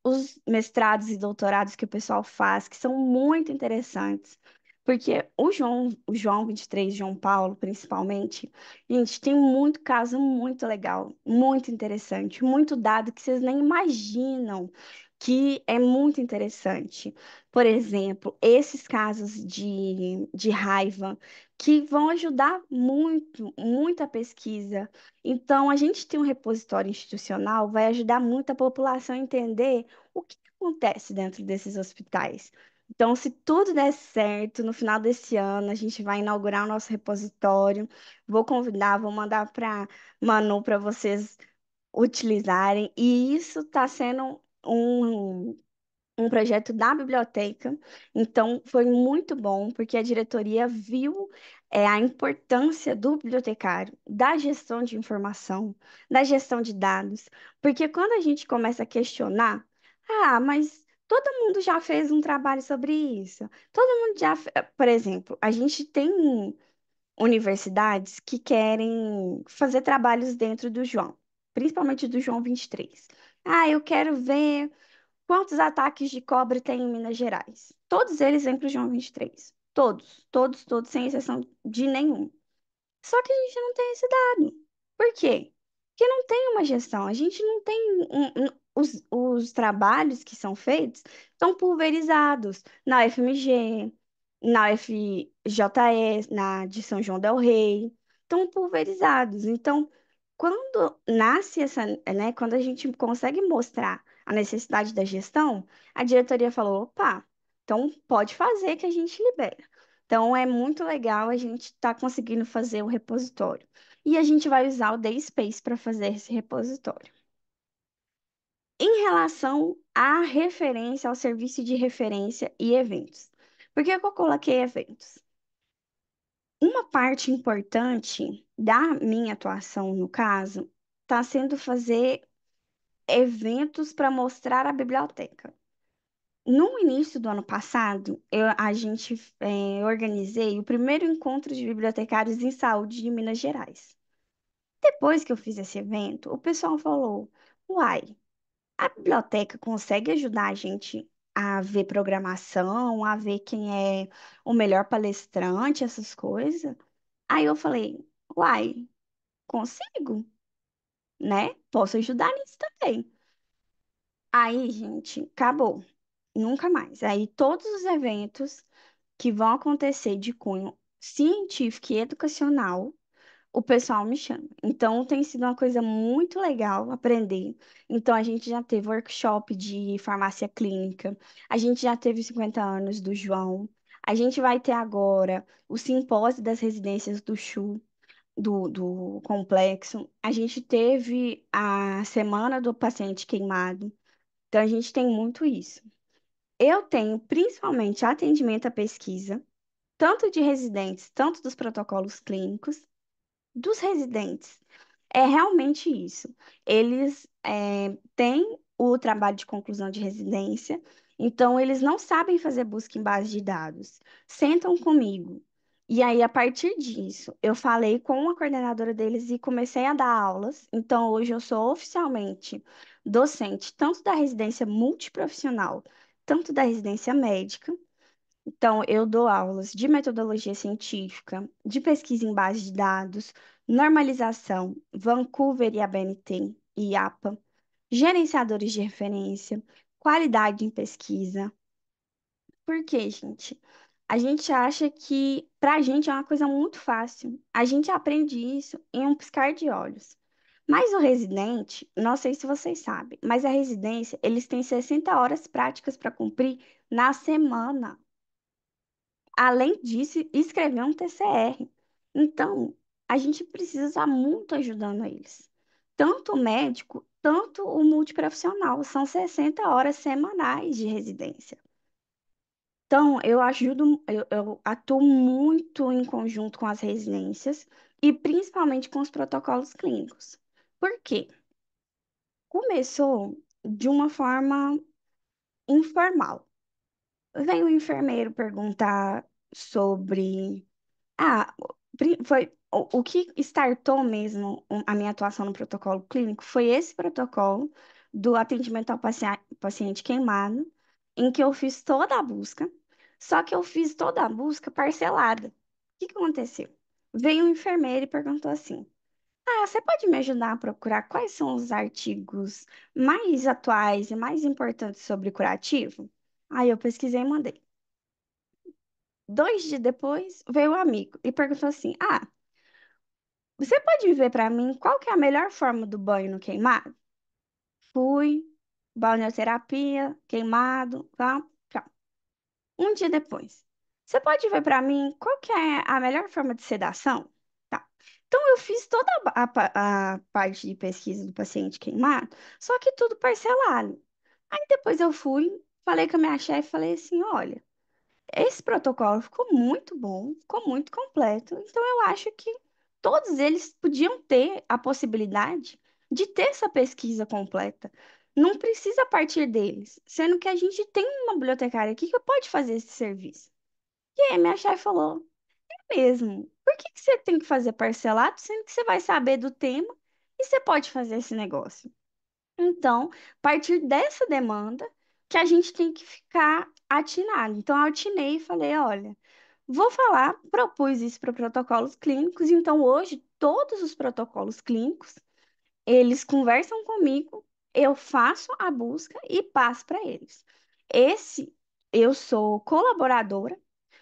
os mestrados e doutorados que o pessoal faz, que são muito interessantes. Porque o João 23, João Paulo, principalmente, gente, tem muito caso muito legal, muito interessante, muito dado que vocês nem imaginam que é muito interessante. Por exemplo, esses casos de raiva que vão ajudar muito, muita pesquisa. Então, a gente tem um repositório institucional, vai ajudar muito a população a entender o que acontece dentro desses hospitais. Então, se tudo der certo, no final desse ano, a gente vai inaugurar o nosso repositório. Vou convidar, vou mandar para Manu para vocês utilizarem. E isso está sendo um projeto da biblioteca. Então, foi muito bom, porque a diretoria viu a importância do bibliotecário, da gestão de informação, da gestão de dados. Porque quando a gente começa a questionar, mas Todo mundo já fez um trabalho sobre isso. Todo mundo já, por exemplo, a gente tem universidades que querem fazer trabalhos dentro do João, principalmente do João 23. Ah, eu quero ver quantos ataques de cobra tem em Minas Gerais. Todos eles vêm para o João 23. Todos, todos, todos, sem exceção de nenhum. Só que a gente não tem esse dado. Por quê? Porque não tem uma gestão. A gente não tem os trabalhos que são feitos estão pulverizados na UFMG, na UFJE, na de São João del Rei, estão pulverizados. Então, quando nasce essa, né, quando a gente consegue mostrar a necessidade da gestão, a diretoria falou, opa, então pode fazer que a gente libera. Então, é muito legal a gente estar conseguindo fazer o repositório. E a gente vai usar o DSpace para fazer esse repositório. Em relação à referência, ao serviço de referência e eventos. Por que que eu coloquei eventos? Uma parte importante da minha atuação, no caso, está sendo fazer eventos para mostrar a biblioteca. No início do ano passado, a gente organizei o primeiro encontro de bibliotecários em saúde de Minas Gerais. Depois que eu fiz esse evento, o pessoal falou: Uai, a biblioteca consegue ajudar a gente a ver programação, a ver quem é o melhor palestrante, essas coisas? Aí eu falei: Uai, consigo, né? Posso ajudar nisso também. Aí, gente, acabou. Nunca mais. Aí, todos os eventos que vão acontecer de cunho científico e educacional, o pessoal me chama. Então, tem sido uma coisa muito legal aprender. Então, a gente já teve workshop de farmácia clínica, a gente já teve 50 anos do João, a gente vai ter agora o simpósio das residências do CHU, do complexo, a gente teve a semana do paciente queimado. Então, a gente tem muito isso. Eu tenho principalmente atendimento à pesquisa, tanto de residentes, tanto dos protocolos clínicos, dos residentes. É realmente isso. Eles têm o trabalho de conclusão de residência, então eles não sabem fazer busca em base de dados. Sentam comigo. E aí, a partir disso, eu falei com a coordenadora deles e comecei a dar aulas. Então, hoje eu sou oficialmente docente, tanto da residência multiprofissional, tanto da residência médica. Então, eu dou aulas de metodologia científica, de pesquisa em base de dados, normalização, Vancouver e ABNT e IAPA, gerenciadores de referência, qualidade em pesquisa. Por quê, gente? A gente acha que para a gente é uma coisa muito fácil. A gente aprende isso em um piscar de olhos. Mas o residente, não sei se vocês sabem, mas a residência, eles têm 60 horas práticas para cumprir na semana. Além disso, escrever um TCR. Então, a gente precisa estar muito ajudando eles. Tanto o médico, tanto o multiprofissional. São 60 horas semanais de residência. Então, eu ajudo, eu atuo muito em conjunto com as residências e principalmente com os protocolos clínicos. Por quê? Começou de uma forma informal. Vem o enfermeiro perguntar sobre. Ah, foi o que startou mesmo a minha atuação no protocolo clínico foi esse protocolo do atendimento ao paciente queimado, em que eu fiz toda a busca, só que eu fiz toda a busca parcelada. O que que aconteceu? Veio um enfermeiro e perguntou assim: Ah, você pode me ajudar a procurar quais são os artigos mais atuais e mais importantes sobre curativo? Aí eu pesquisei e mandei. 2 dias depois, veio o amigo e perguntou assim: Ah, você pode ver para mim qual que é a melhor forma do banho no queimado? Fui, balneoterapia, queimado, tá? Tá. Um dia depois, você pode ver para mim qual que é a melhor forma de sedação? Tá. Então, eu fiz toda a parte de pesquisa do paciente queimado, só que tudo parcelado. Aí depois eu fui, falei com a minha chefe, falei assim, olha, esse protocolo ficou muito bom, ficou muito completo. Então, eu acho que todos eles podiam ter a possibilidade de ter essa pesquisa completa. não precisa partir deles, sendo que a gente tem uma bibliotecária aqui que pode fazer esse serviço. E aí minha chefe falou, mesmo, por que que você tem que fazer parcelado, sendo que você vai saber do tema e você pode fazer esse negócio? Então, a partir dessa demanda, que a gente tem que ficar atinado. Então, eu atinei e falei, olha, vou falar, propus isso para protocolos clínicos, então hoje todos os protocolos clínicos eles conversam comigo, eu faço a busca e passo para eles. Esse, eu sou colaboradora,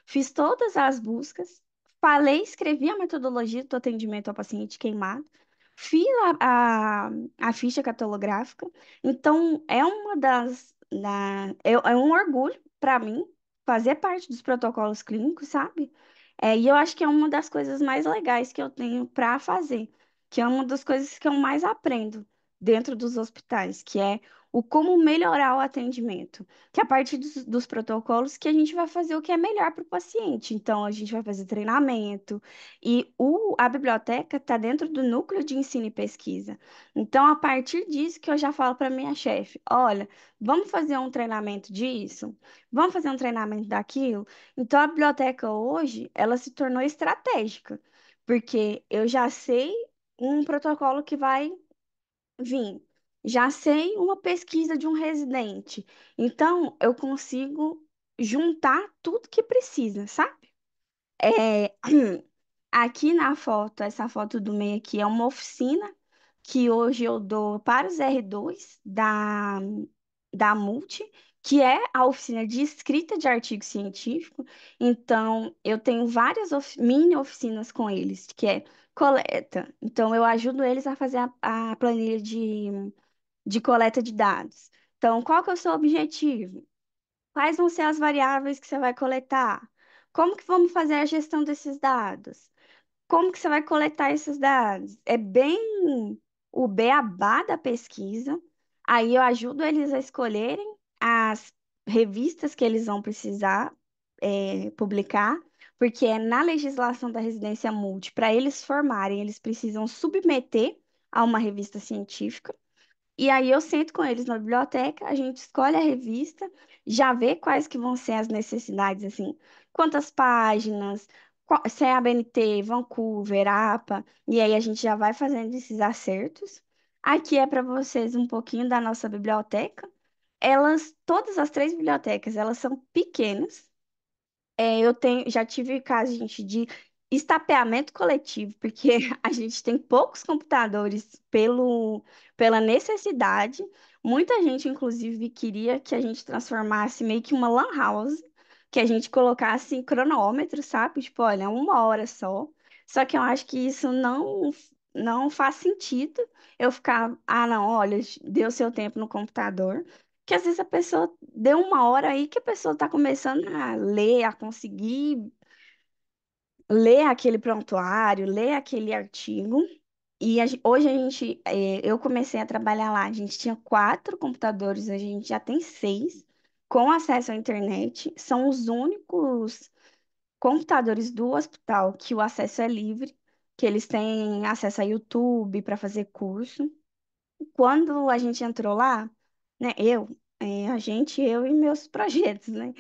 fiz todas as buscas, falei, escrevi a metodologia do atendimento ao paciente queimado, fiz a ficha catalográfica. Então, é uma é um orgulho para mim fazer parte dos protocolos clínicos, sabe? E eu acho que é uma das coisas mais legais que eu tenho para fazer, que é uma das coisas que eu mais aprendo dentro dos hospitais, que é o como melhorar o atendimento, que é a partir dos protocolos que a gente vai fazer o que é melhor para o paciente. Então, a gente vai fazer treinamento e a biblioteca está dentro do núcleo de ensino e pesquisa. Então, a partir disso que eu já falo para minha chefe, olha, vamos fazer um treinamento disso, vamos fazer um treinamento daquilo. Então, a biblioteca hoje, ela se tornou estratégica, porque eu já sei um protocolo que vai vir. Já sei uma pesquisa de um residente. Então, eu consigo juntar tudo que precisa, sabe? É, aqui na foto, essa foto do meio aqui é uma oficina que hoje eu dou para os R2 da Multi, que é a oficina de escrita de artigo científico. Então, eu tenho várias mini oficinas com eles, que é coleta. Então, eu ajudo eles a fazer a planilha de coleta de dados. Então, qual que é o seu objetivo? Quais vão ser as variáveis que você vai coletar? Como que vamos fazer a gestão desses dados? Como que você vai coletar esses dados? É bem o beabá da pesquisa. Aí eu ajudo eles a escolherem as revistas que eles vão precisar publicar, porque é na legislação da residência multi, para eles formarem, eles precisam submeter a uma revista científica. E aí eu sento com eles na biblioteca, a gente escolhe a revista, já vê quais que vão ser as necessidades, assim, quantas páginas, se é ABNT, Vancouver, APA, e aí a gente já vai fazendo esses acertos. Aqui é para vocês um pouquinho da nossa biblioteca. Todas as três bibliotecas, elas são pequenas, eu já tive caso, gente, de estapeamento coletivo, porque a gente tem poucos computadores pela necessidade. Muita gente, inclusive, queria que a gente transformasse meio que uma lan house, que a gente colocasse cronômetro, sabe? Tipo, olha, 1 hora só. Só que eu acho que isso não faz sentido eu ficar, ah, não, olha, deu seu tempo no computador. Que às vezes a pessoa deu 1 hora aí que a pessoa está começando a ler, a conseguir ler aquele prontuário, ler aquele artigo. E hoje a gente, eu comecei a trabalhar lá, a gente tinha 4 computadores, a gente já tem 6 com acesso à internet. São os únicos computadores do hospital que o acesso é livre, que eles têm acesso a YouTube para fazer curso. Quando a gente entrou lá, né, eu e meus projetos, né?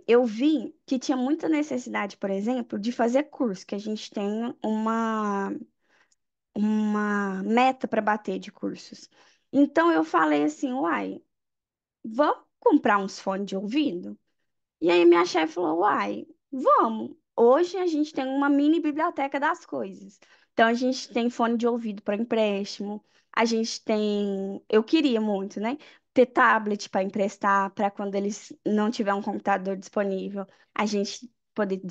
Eu vi que tinha muita necessidade, por exemplo, de fazer curso, que a gente tem uma meta para bater de cursos. Então eu falei assim, uai, vamos comprar uns fones de ouvido? E aí minha chefe falou, uai, vamos. Hoje a gente tem uma mini biblioteca das coisas. Então a gente tem fone de ouvido para empréstimo, a gente tem, eu queria muito, né? Ter tablet para emprestar, para quando eles não tiver um computador disponível, a gente poder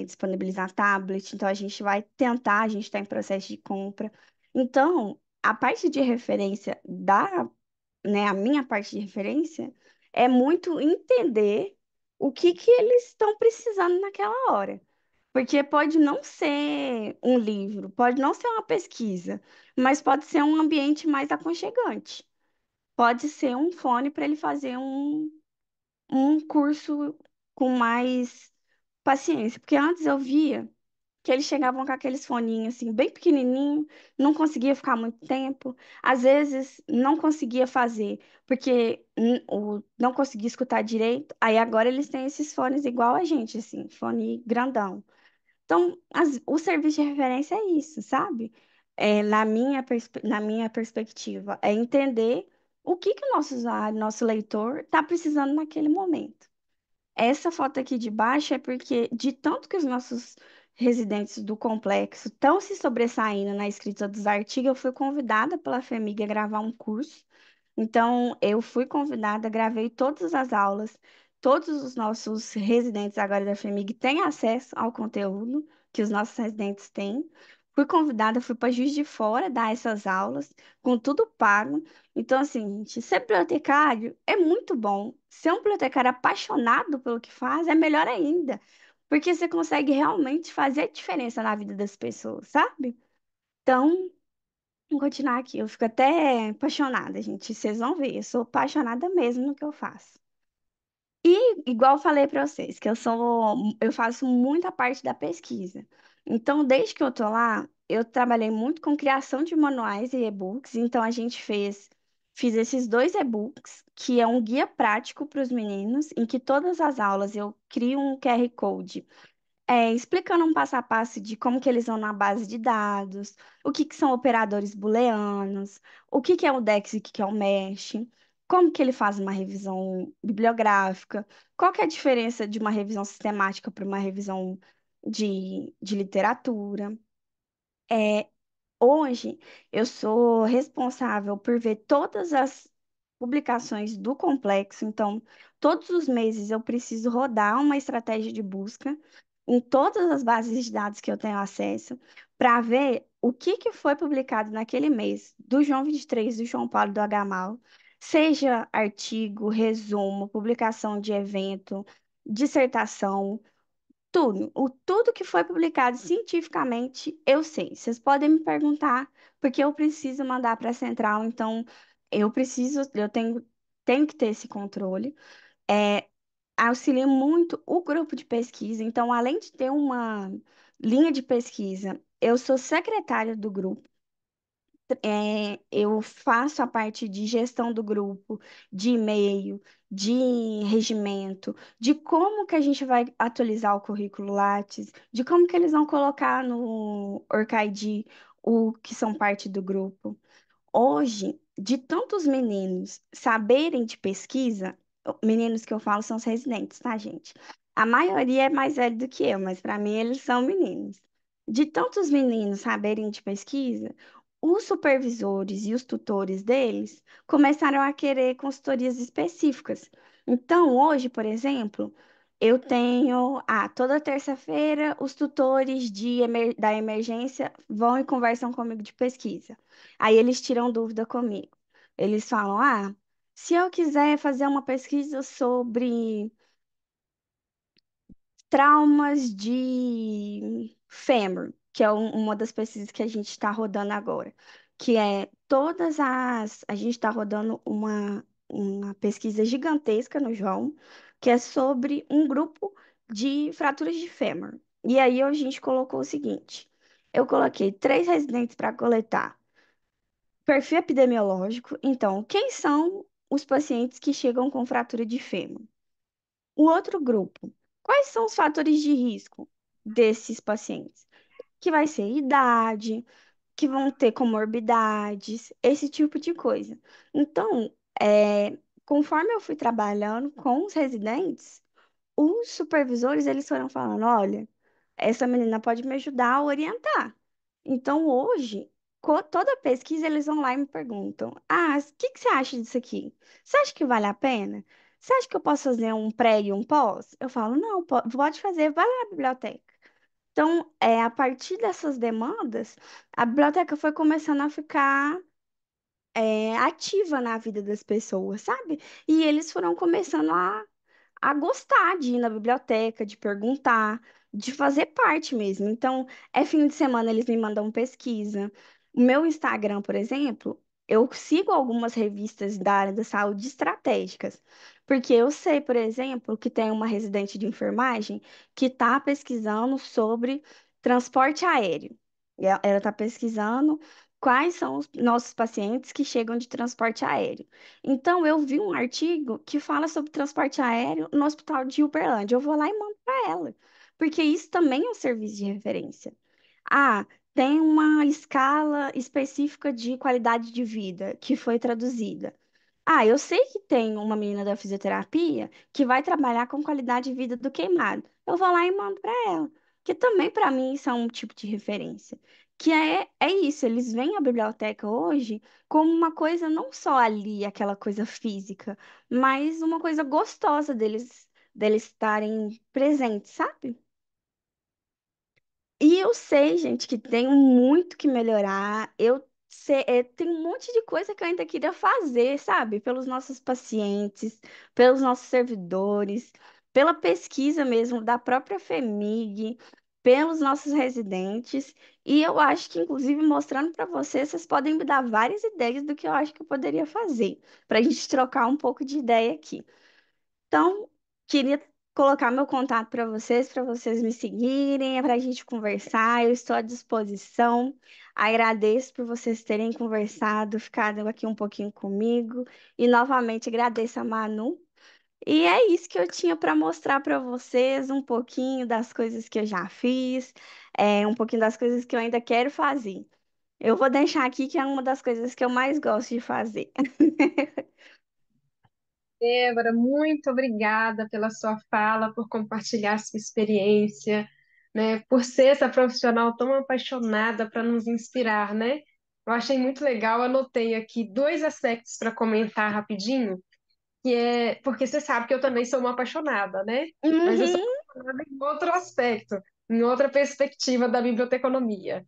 disponibilizar tablet. Então a gente vai tentar, a gente está em processo de compra. Então, a parte de referência a minha parte de referência é muito entender o que que eles estão precisando naquela hora. Porque pode não ser um livro, pode não ser uma pesquisa, mas pode ser um ambiente mais aconchegante. Pode ser um fone para ele fazer um curso com mais paciência. Porque antes eu via. que eles chegavam com aqueles foninhos assim, bem pequenininho, não conseguia ficar muito tempo, às vezes não conseguia fazer, porque não conseguia escutar direito, aí agora eles têm esses fones igual a gente, assim, fone grandão. Então, o serviço de referência é isso, sabe? Na minha perspectiva, é entender o que que o nosso usuário, nosso leitor, está precisando naquele momento. Essa foto aqui de baixo é porque, de tanto que os nossos residentes do complexo estão se sobressaindo na escrita dos artigos, eu fui convidada pela FEMIG a gravar um curso. Então, eu fui convidada, gravei todas as aulas, todos os nossos residentes agora da FEMIG têm acesso ao conteúdo que os nossos residentes têm. Fui convidada, fui para Juiz de Fora dar essas aulas, com tudo pago. Então, assim, gente, ser bibliotecário é muito bom. Ser um bibliotecário apaixonado pelo que faz é melhor ainda, porque você consegue realmente fazer a diferença na vida das pessoas, sabe? Então, vamos continuar aqui. Eu fico até apaixonada, gente. Vocês vão ver, eu sou apaixonada mesmo no que eu faço. E, igual eu falei para vocês, eu faço muita parte da pesquisa. Então, desde que eu tô lá, eu trabalhei muito com criação de manuais e e-books. Então, fiz esses dois e-books, que é um guia prático para os meninos, em que todas as aulas eu crio um QR Code explicando um passo a passo de como que eles vão na base de dados, o que que são operadores booleanos, o que que é o DEX e o que que é o MESH, como que ele faz uma revisão bibliográfica, qual que é a diferença de uma revisão sistemática para uma revisão de literatura. É, Hoje, eu sou responsável por ver todas as publicações do complexo, então, todos os meses eu preciso rodar uma estratégia de busca em todas as bases de dados que eu tenho acesso, para ver o que que foi publicado naquele mês do João 23, do João Paulo e do H-Mal, seja artigo, resumo, publicação de evento, dissertação. Tudo que foi publicado cientificamente, eu sei. Vocês podem me perguntar, porque eu preciso mandar para a central, então tenho que ter esse controle. É, Auxilia muito o grupo de pesquisa, então, além de ter uma linha de pesquisa, eu sou secretária do grupo. Eu faço a parte de gestão do grupo, de e-mail, de regimento, de como que a gente vai atualizar o currículo Lattes, de como que eles vão colocar no Orcaid o que são parte do grupo. Hoje, de tantos meninos saberem de pesquisa, meninos que eu falo são os residentes, tá, gente? A maioria é mais velho do que eu, mas para mim eles são meninos. De tantos meninos saberem de pesquisa, os supervisores e os tutores deles começaram a querer consultorias específicas. Então, hoje, por exemplo, eu tenho, toda terça-feira, os tutores da emergência vão e conversam comigo de pesquisa. Aí eles tiram dúvida comigo. Eles falam: se eu quiser fazer uma pesquisa sobre traumas de fêmur, que é uma das pesquisas que a gente está rodando agora, que é a gente está rodando uma pesquisa gigantesca no João, que é sobre um grupo de fraturas de fêmur. E aí a gente colocou o seguinte: eu coloquei 3 residentes para coletar perfil epidemiológico. Então, quem são os pacientes que chegam com fratura de fêmur? O outro grupo, quais são os fatores de risco desses pacientes? Que vai ser idade, que vão ter comorbidades, esse tipo de coisa. Então, conforme eu fui trabalhando com os residentes, os supervisores eles foram falando, olha, essa menina pode me ajudar a orientar. Então, hoje, toda pesquisa, eles vão lá e me perguntam: o que que você acha disso aqui? Você acha que vale a pena? Você acha que eu posso fazer um pré e um pós? Eu falo: não, pode fazer, vai lá na biblioteca. Então, a partir dessas demandas, a biblioteca foi começando a ficar ativa na vida das pessoas, sabe? E eles foram começando a gostar de ir na biblioteca, de perguntar, de fazer parte mesmo. Então, fim de semana eles me mandam pesquisa. O meu Instagram, por exemplo, eu sigo algumas revistas da área da saúde estratégicas, porque eu sei, por exemplo, que tem uma residente de enfermagem que está pesquisando sobre transporte aéreo. E ela está pesquisando quais são os nossos pacientes que chegam de transporte aéreo. Então, eu vi um artigo que fala sobre transporte aéreo no Hospital de Uberlândia. Eu vou lá e mando para ela, porque isso também é um serviço de referência. Ah, tem uma escala específica de qualidade de vida que foi traduzida. Ah, eu sei que tem uma menina da fisioterapia que vai trabalhar com qualidade de vida do queimado. Eu vou lá e mando para ela, que também para mim isso é um tipo de referência. Que é isso, eles veem a biblioteca hoje como uma coisa não só ali, aquela coisa física, mas uma coisa gostosa deles estarem presentes, sabe? E eu sei, gente, que tenho muito que melhorar. Eu sei, tem um monte de coisa que eu ainda queria fazer, sabe? Pelos nossos pacientes, pelos nossos servidores, pela pesquisa mesmo da própria FEMIG, pelos nossos residentes. E eu acho que, inclusive, mostrando para vocês, vocês podem me dar várias ideias do que eu acho que eu poderia fazer, para a gente trocar um pouco de ideia aqui. Então, queria colocar meu contato para vocês me seguirem, para a gente conversar. Eu estou à disposição. Agradeço por vocês terem conversado, ficado aqui um pouquinho comigo. E novamente agradeço a Manu. E é isso que eu tinha para mostrar para vocês, um pouquinho das coisas que eu já fiz, um pouquinho das coisas que eu ainda quero fazer. Eu vou deixar aqui que é uma das coisas que eu mais gosto de fazer. Débora, muito obrigada pela sua fala, por compartilhar sua experiência, né? Por ser essa profissional tão apaixonada para nos inspirar, né? Eu achei muito legal, anotei aqui dois aspectos para comentar rapidinho, que é porque você sabe que eu também sou uma apaixonada, né? Mas eu sou Uhum. apaixonada em outro aspecto, em outra perspectiva da biblioteconomia.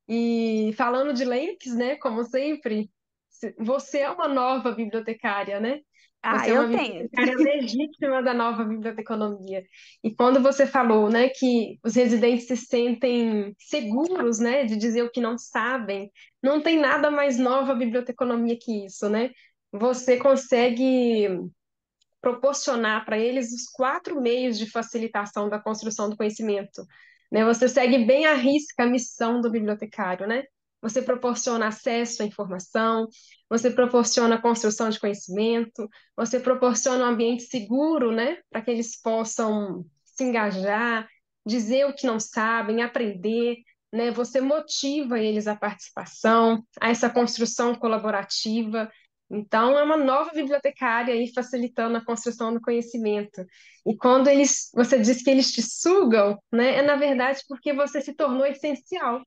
E falando de links, né, como sempre, você é uma nova bibliotecária, né? Ah, Você é eu uma tento. bibliotecária legítima da nova biblioteconomia. E quando você falou, né, que os residentes se sentem seguros, né, de dizer o que não sabem, não tem nada mais nova biblioteconomia que isso, né? Você consegue proporcionar para eles os quatro meios de facilitação da construção do conhecimento, né? Você segue bem à risca a missão do bibliotecário, né? Você proporciona acesso à informação, você proporciona a construção de conhecimento, você proporciona um ambiente seguro, né, para que eles possam se engajar, dizer o que não sabem, aprender, né? Você motiva eles à participação, a essa construção colaborativa. Então, é uma nova bibliotecária aí facilitando a construção do conhecimento. E quando você diz que eles te sugam, né, é na verdade porque você se tornou essencial,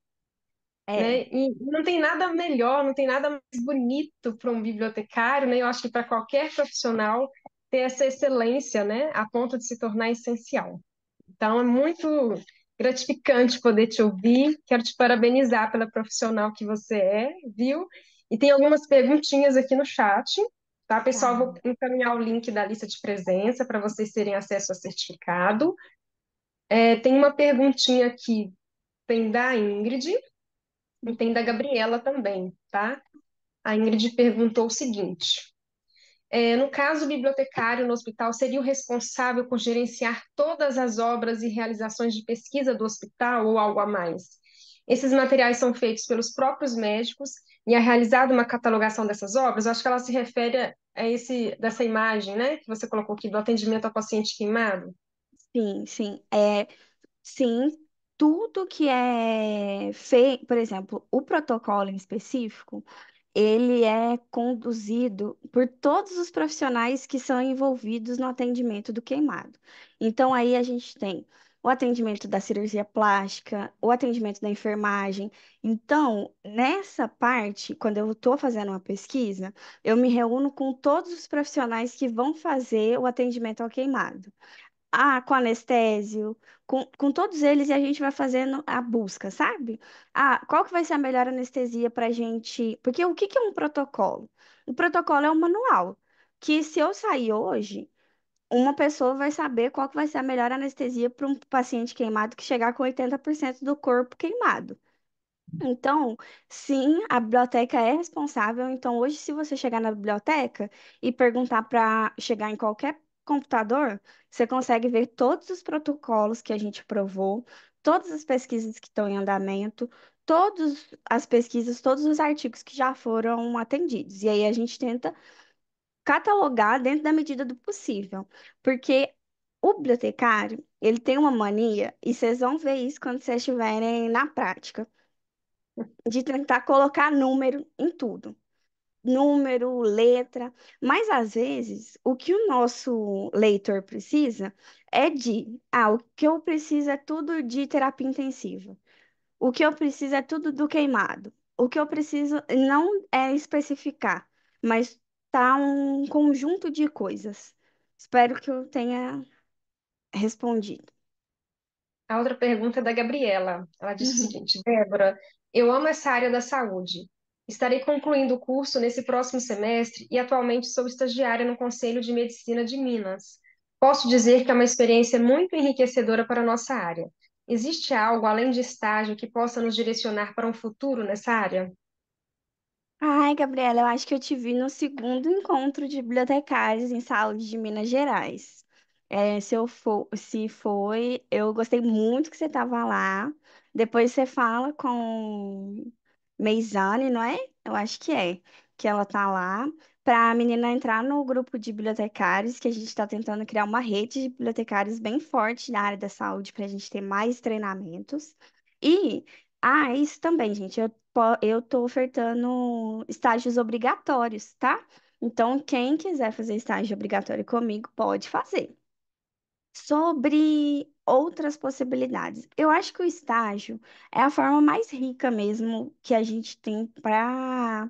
É, né? E não tem nada melhor, não tem nada mais bonito para um bibliotecário, né? Eu acho que para qualquer profissional ter essa excelência, né, a ponto de se tornar essencial. Então, é muito gratificante poder te ouvir. Quero te parabenizar pela profissional que você é, viu? E tem algumas perguntinhas aqui no chat, tá, pessoal? Vou tá. encaminhar o link da lista de presença para vocês terem acesso ao certificado. Tem uma perguntinha aqui, tem da Ingrid e tem da Gabriela também, tá? A Ingrid perguntou o seguinte. No caso, o bibliotecário no hospital seria o responsável por gerenciar todas as obras e realizações de pesquisa do hospital ou algo a mais. Esses materiais são feitos pelos próprios médicos e é realizada uma catalogação dessas obras. Eu acho que ela se refere a dessa imagem, né, que você colocou aqui do atendimento ao paciente queimado. Sim, sim. Sim, tudo que é feito, por exemplo, o protocolo em específico, ele é conduzido por todos os profissionais que são envolvidos no atendimento do queimado. Então, aí a gente tem o atendimento da cirurgia plástica, o atendimento da enfermagem. Então, nessa parte, quando eu estou fazendo uma pesquisa, eu me reúno com todos os profissionais que vão fazer o atendimento ao queimado. Ah, com anestésio, com todos eles, e a gente vai fazendo a busca, sabe? Ah, qual que vai ser a melhor anestesia para a gente? Porque o que que é um protocolo? O protocolo é um manual, que se eu sair hoje, uma pessoa vai saber qual que vai ser a melhor anestesia para um paciente queimado que chegar com 80% do corpo queimado. Então, sim, a biblioteca é responsável. Então, hoje, se você chegar na biblioteca e perguntar para chegar em qualquer computador, você consegue ver todos os protocolos que a gente provou, todas as pesquisas que estão em andamento, todas as pesquisas, todos os artigos que já foram atendidos. E aí a gente tenta catalogar dentro da medida do possível, porque o bibliotecário, ele tem uma mania, e vocês vão ver isso quando vocês estiverem na prática, de tentar colocar número em tudo. Número, letra, mas às vezes o que o nosso leitor precisa é o que eu preciso é tudo de terapia intensiva. O que eu preciso é tudo do queimado. O que eu preciso não é especificar, mas tá um conjunto de coisas. Espero que eu tenha respondido. A outra pergunta é da Gabriela. Ela disse o Uhum. seguinte: Débora, eu amo essa área da saúde. Estarei concluindo o curso nesse próximo semestre e atualmente sou estagiária no Conselho de Medicina de Minas. Posso dizer que é uma experiência muito enriquecedora para a nossa área. Existe algo além de estágio que possa nos direcionar para um futuro nessa área? Ai, Gabriela, eu acho que eu te vi no segundo encontro de bibliotecários em saúde de Minas Gerais. Se foi, eu gostei muito que você estava lá. Depois você fala com Meizane, não é? Eu acho que ela tá lá, para a menina entrar no grupo de bibliotecários, que a gente está tentando criar uma rede de bibliotecários bem forte na área da saúde, para a gente ter mais treinamentos. E, isso também, gente, eu tô ofertando estágios obrigatórios, tá? Então, quem quiser fazer estágio obrigatório comigo, pode fazer. Sobre outras possibilidades, eu acho que o estágio é a forma mais rica mesmo que a gente tem para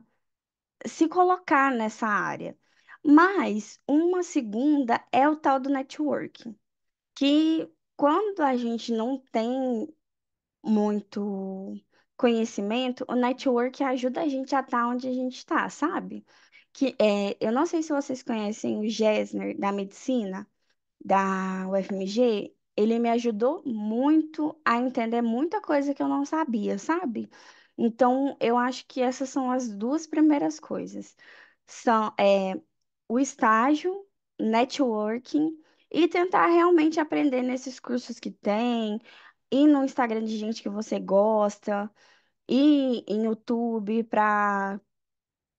se colocar nessa área. Mas uma segunda é o tal do networking, que quando a gente não tem muito conhecimento, o network ajuda a gente a estar onde a gente está, sabe? Eu não sei se vocês conhecem o Gessner da medicina da UFMG, ele me ajudou muito a entender muita coisa que eu não sabia, sabe? Então, eu acho que essas são as duas primeiras coisas. O estágio, networking e tentar realmente aprender nesses cursos que tem, ir no Instagram de gente que você gosta, ir em YouTube para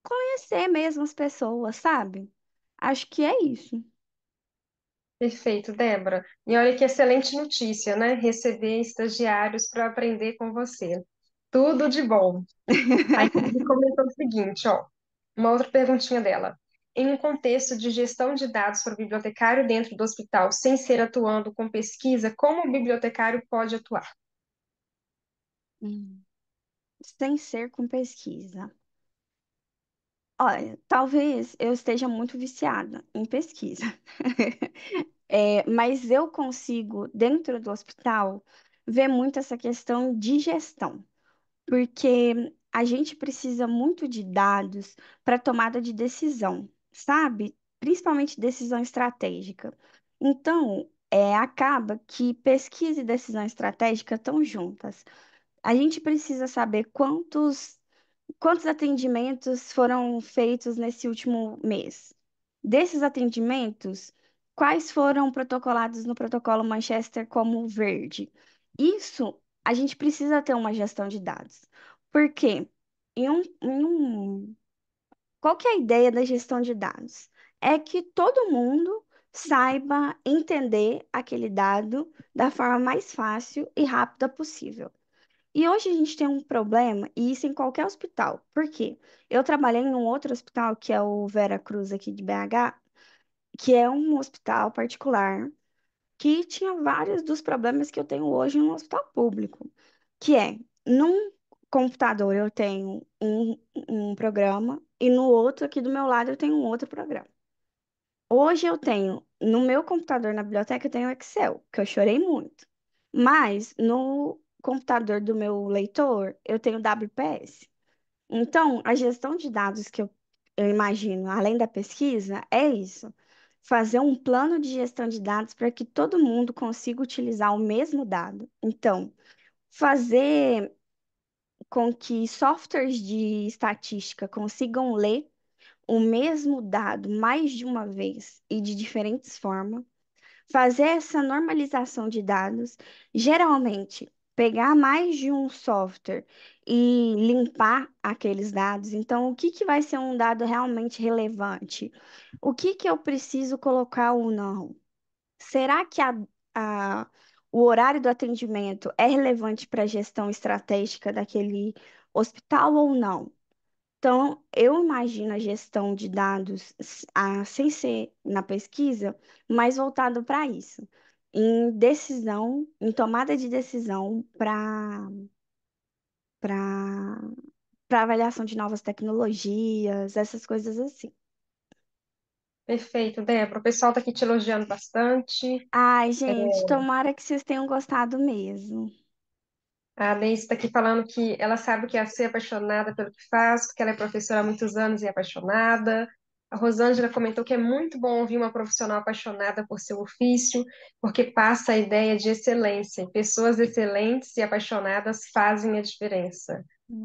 conhecer mesmo as pessoas, sabe? Acho que é isso. Perfeito, Débora. E olha que excelente notícia, né? Receber estagiários para aprender com você. Tudo de bom. Aí ele comentou o seguinte, ó, uma outra perguntinha dela. Em um contexto de gestão de dados para o bibliotecário dentro do hospital, sem ser atuando com pesquisa, como o bibliotecário pode atuar? Hum. Sem ser com pesquisa. Olha, talvez eu esteja muito viciada em pesquisa. Mas eu consigo, dentro do hospital, ver muito essa questão de gestão, porque a gente precisa muito de dados para tomada de decisão, sabe? Principalmente decisão estratégica. Então, acaba que pesquisa e decisão estratégica estão juntas. A gente precisa saber quantos atendimentos foram feitos nesse último mês? Desses atendimentos, quais foram protocolados no protocolo Manchester como verde? Isso, a gente precisa ter uma gestão de dados. Por quê? Qual que é a ideia da gestão de dados? É que todo mundo saiba entender aquele dado da forma mais fácil e rápida possível. E hoje a gente tem um problema, e isso em qualquer hospital. Por quê? Eu trabalhei em um outro hospital, que é o Vera Cruz aqui de BH, que é um hospital particular, que tinha vários dos problemas que eu tenho hoje no hospital público, que é, num computador eu tenho um programa, e no outro aqui do meu lado eu tenho um outro programa. Hoje eu tenho, no meu computador na biblioteca, eu tenho Excel, que eu chorei muito. Mas no computador do meu leitor, eu tenho WPS. Então, a gestão de dados que eu imagino, além da pesquisa, é isso. Fazer um plano de gestão de dados para que todo mundo consiga utilizar o mesmo dado. Então, fazer com que softwares de estatística consigam ler o mesmo dado mais de uma vez e de diferentes formas, fazer essa normalização de dados, geralmente. pegar mais de um software e limpar aqueles dados. Então, o que que vai ser um dado realmente relevante? O que que eu preciso colocar ou não? Será que a- o horário do atendimento é relevante para a gestão estratégica daquele hospital ou não? Então, eu imagino a gestão de dados sem ser na pesquisa, mais voltado para isso, em decisão, em tomada de decisão para para avaliação de novas tecnologias, essas coisas assim. Perfeito, Débora. O pessoal está aqui te elogiando bastante. Ai, gente, tomara que vocês tenham gostado mesmo. A Neise está aqui falando que ela sabe o que é ser apaixonada pelo que faz, porque ela é professora há muitos anos e é apaixonada. A Rosângela comentou que é muito bom ouvir uma profissional apaixonada por seu ofício, porque passa a ideia de excelência. E pessoas excelentes e apaixonadas fazem a diferença.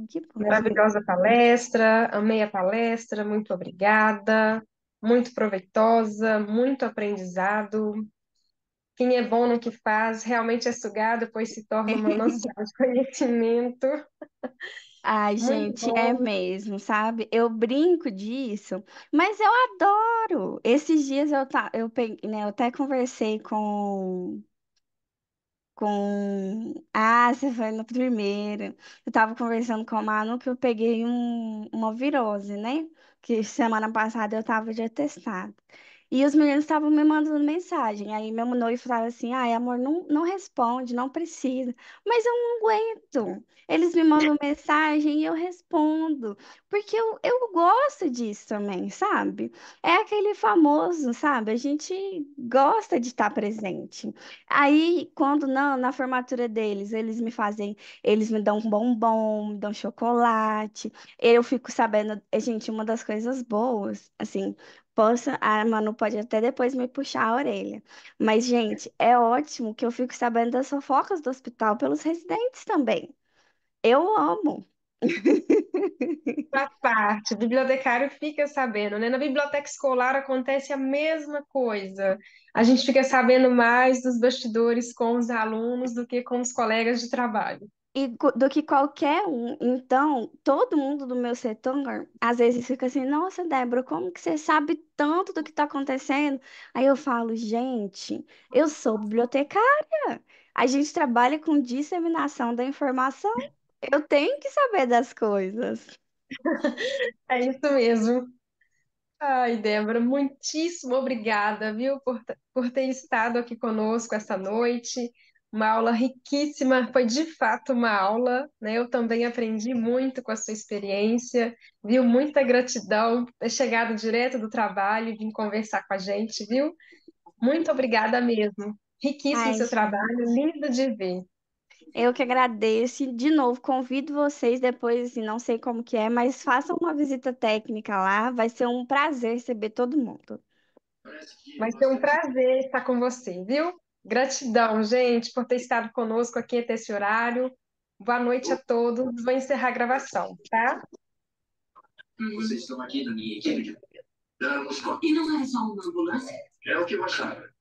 Que bom, gente. Maravilhosa palestra, amei a palestra, muito obrigada. Muito proveitosa, muito aprendizado. Quem é bom no que faz realmente é sugado, pois se torna um manancial de conhecimento. Ai, Muito gente, é bom. mesmo, sabe? Eu brinco disso, mas eu adoro. Esses dias eu peguei, né, eu até conversei você foi no primeiro. Eu tava conversando com a Manu que eu peguei uma virose, né? Que semana passada eu tava de atestado. E os meninos estavam me mandando mensagem. Aí meu noivo falava assim: ai, amor, não responde, não precisa. Mas eu não aguento. Eles me mandam mensagem e eu respondo. Porque eu gosto disso também, sabe? É aquele famoso, sabe? A gente gosta de estar presente. Aí, quando não, na formatura deles, eles me dão um bombom, me dão chocolate. Eu fico sabendo, gente, uma das coisas boas, assim, a Manu pode até depois me puxar a orelha. Mas, gente, é ótimo que eu fico sabendo das fofocas do hospital pelos residentes também. Eu amo. Faz parte, o bibliotecário fica sabendo, né? Na biblioteca escolar acontece a mesma coisa. A gente fica sabendo mais dos bastidores com os alunos do que com os colegas de trabalho. Do que qualquer um. Então, todo mundo do meu setor, às vezes fica assim, nossa, Débora, como que você sabe tanto do que está acontecendo? Aí eu falo, gente, eu sou bibliotecária. A gente trabalha com disseminação da informação. Eu tenho que saber das coisas. É isso mesmo. Ai, Débora, muitíssimo obrigada, viu, por ter estado aqui conosco essa noite. Uma aula riquíssima, foi de fato uma aula, né? Eu também aprendi muito com a sua experiência, viu? Muita gratidão por ter chegado direto do trabalho e vir conversar com a gente, viu? Muito obrigada mesmo. Riquíssimo o Ai, seu trabalho, gente, lindo de ver. eu que agradeço. E, de novo, convido vocês depois, assim, não sei como que é, mas façam uma visita técnica lá. Vai ser um prazer receber todo mundo. Vai ser um prazer estar com você, viu? Gratidão, gente, por ter estado conosco aqui até esse horário. Boa noite a todos. Vou encerrar a gravação, tá? Vocês estão aqui na minha equipe de danos. E não é só uma ambulância? É o que eu achava.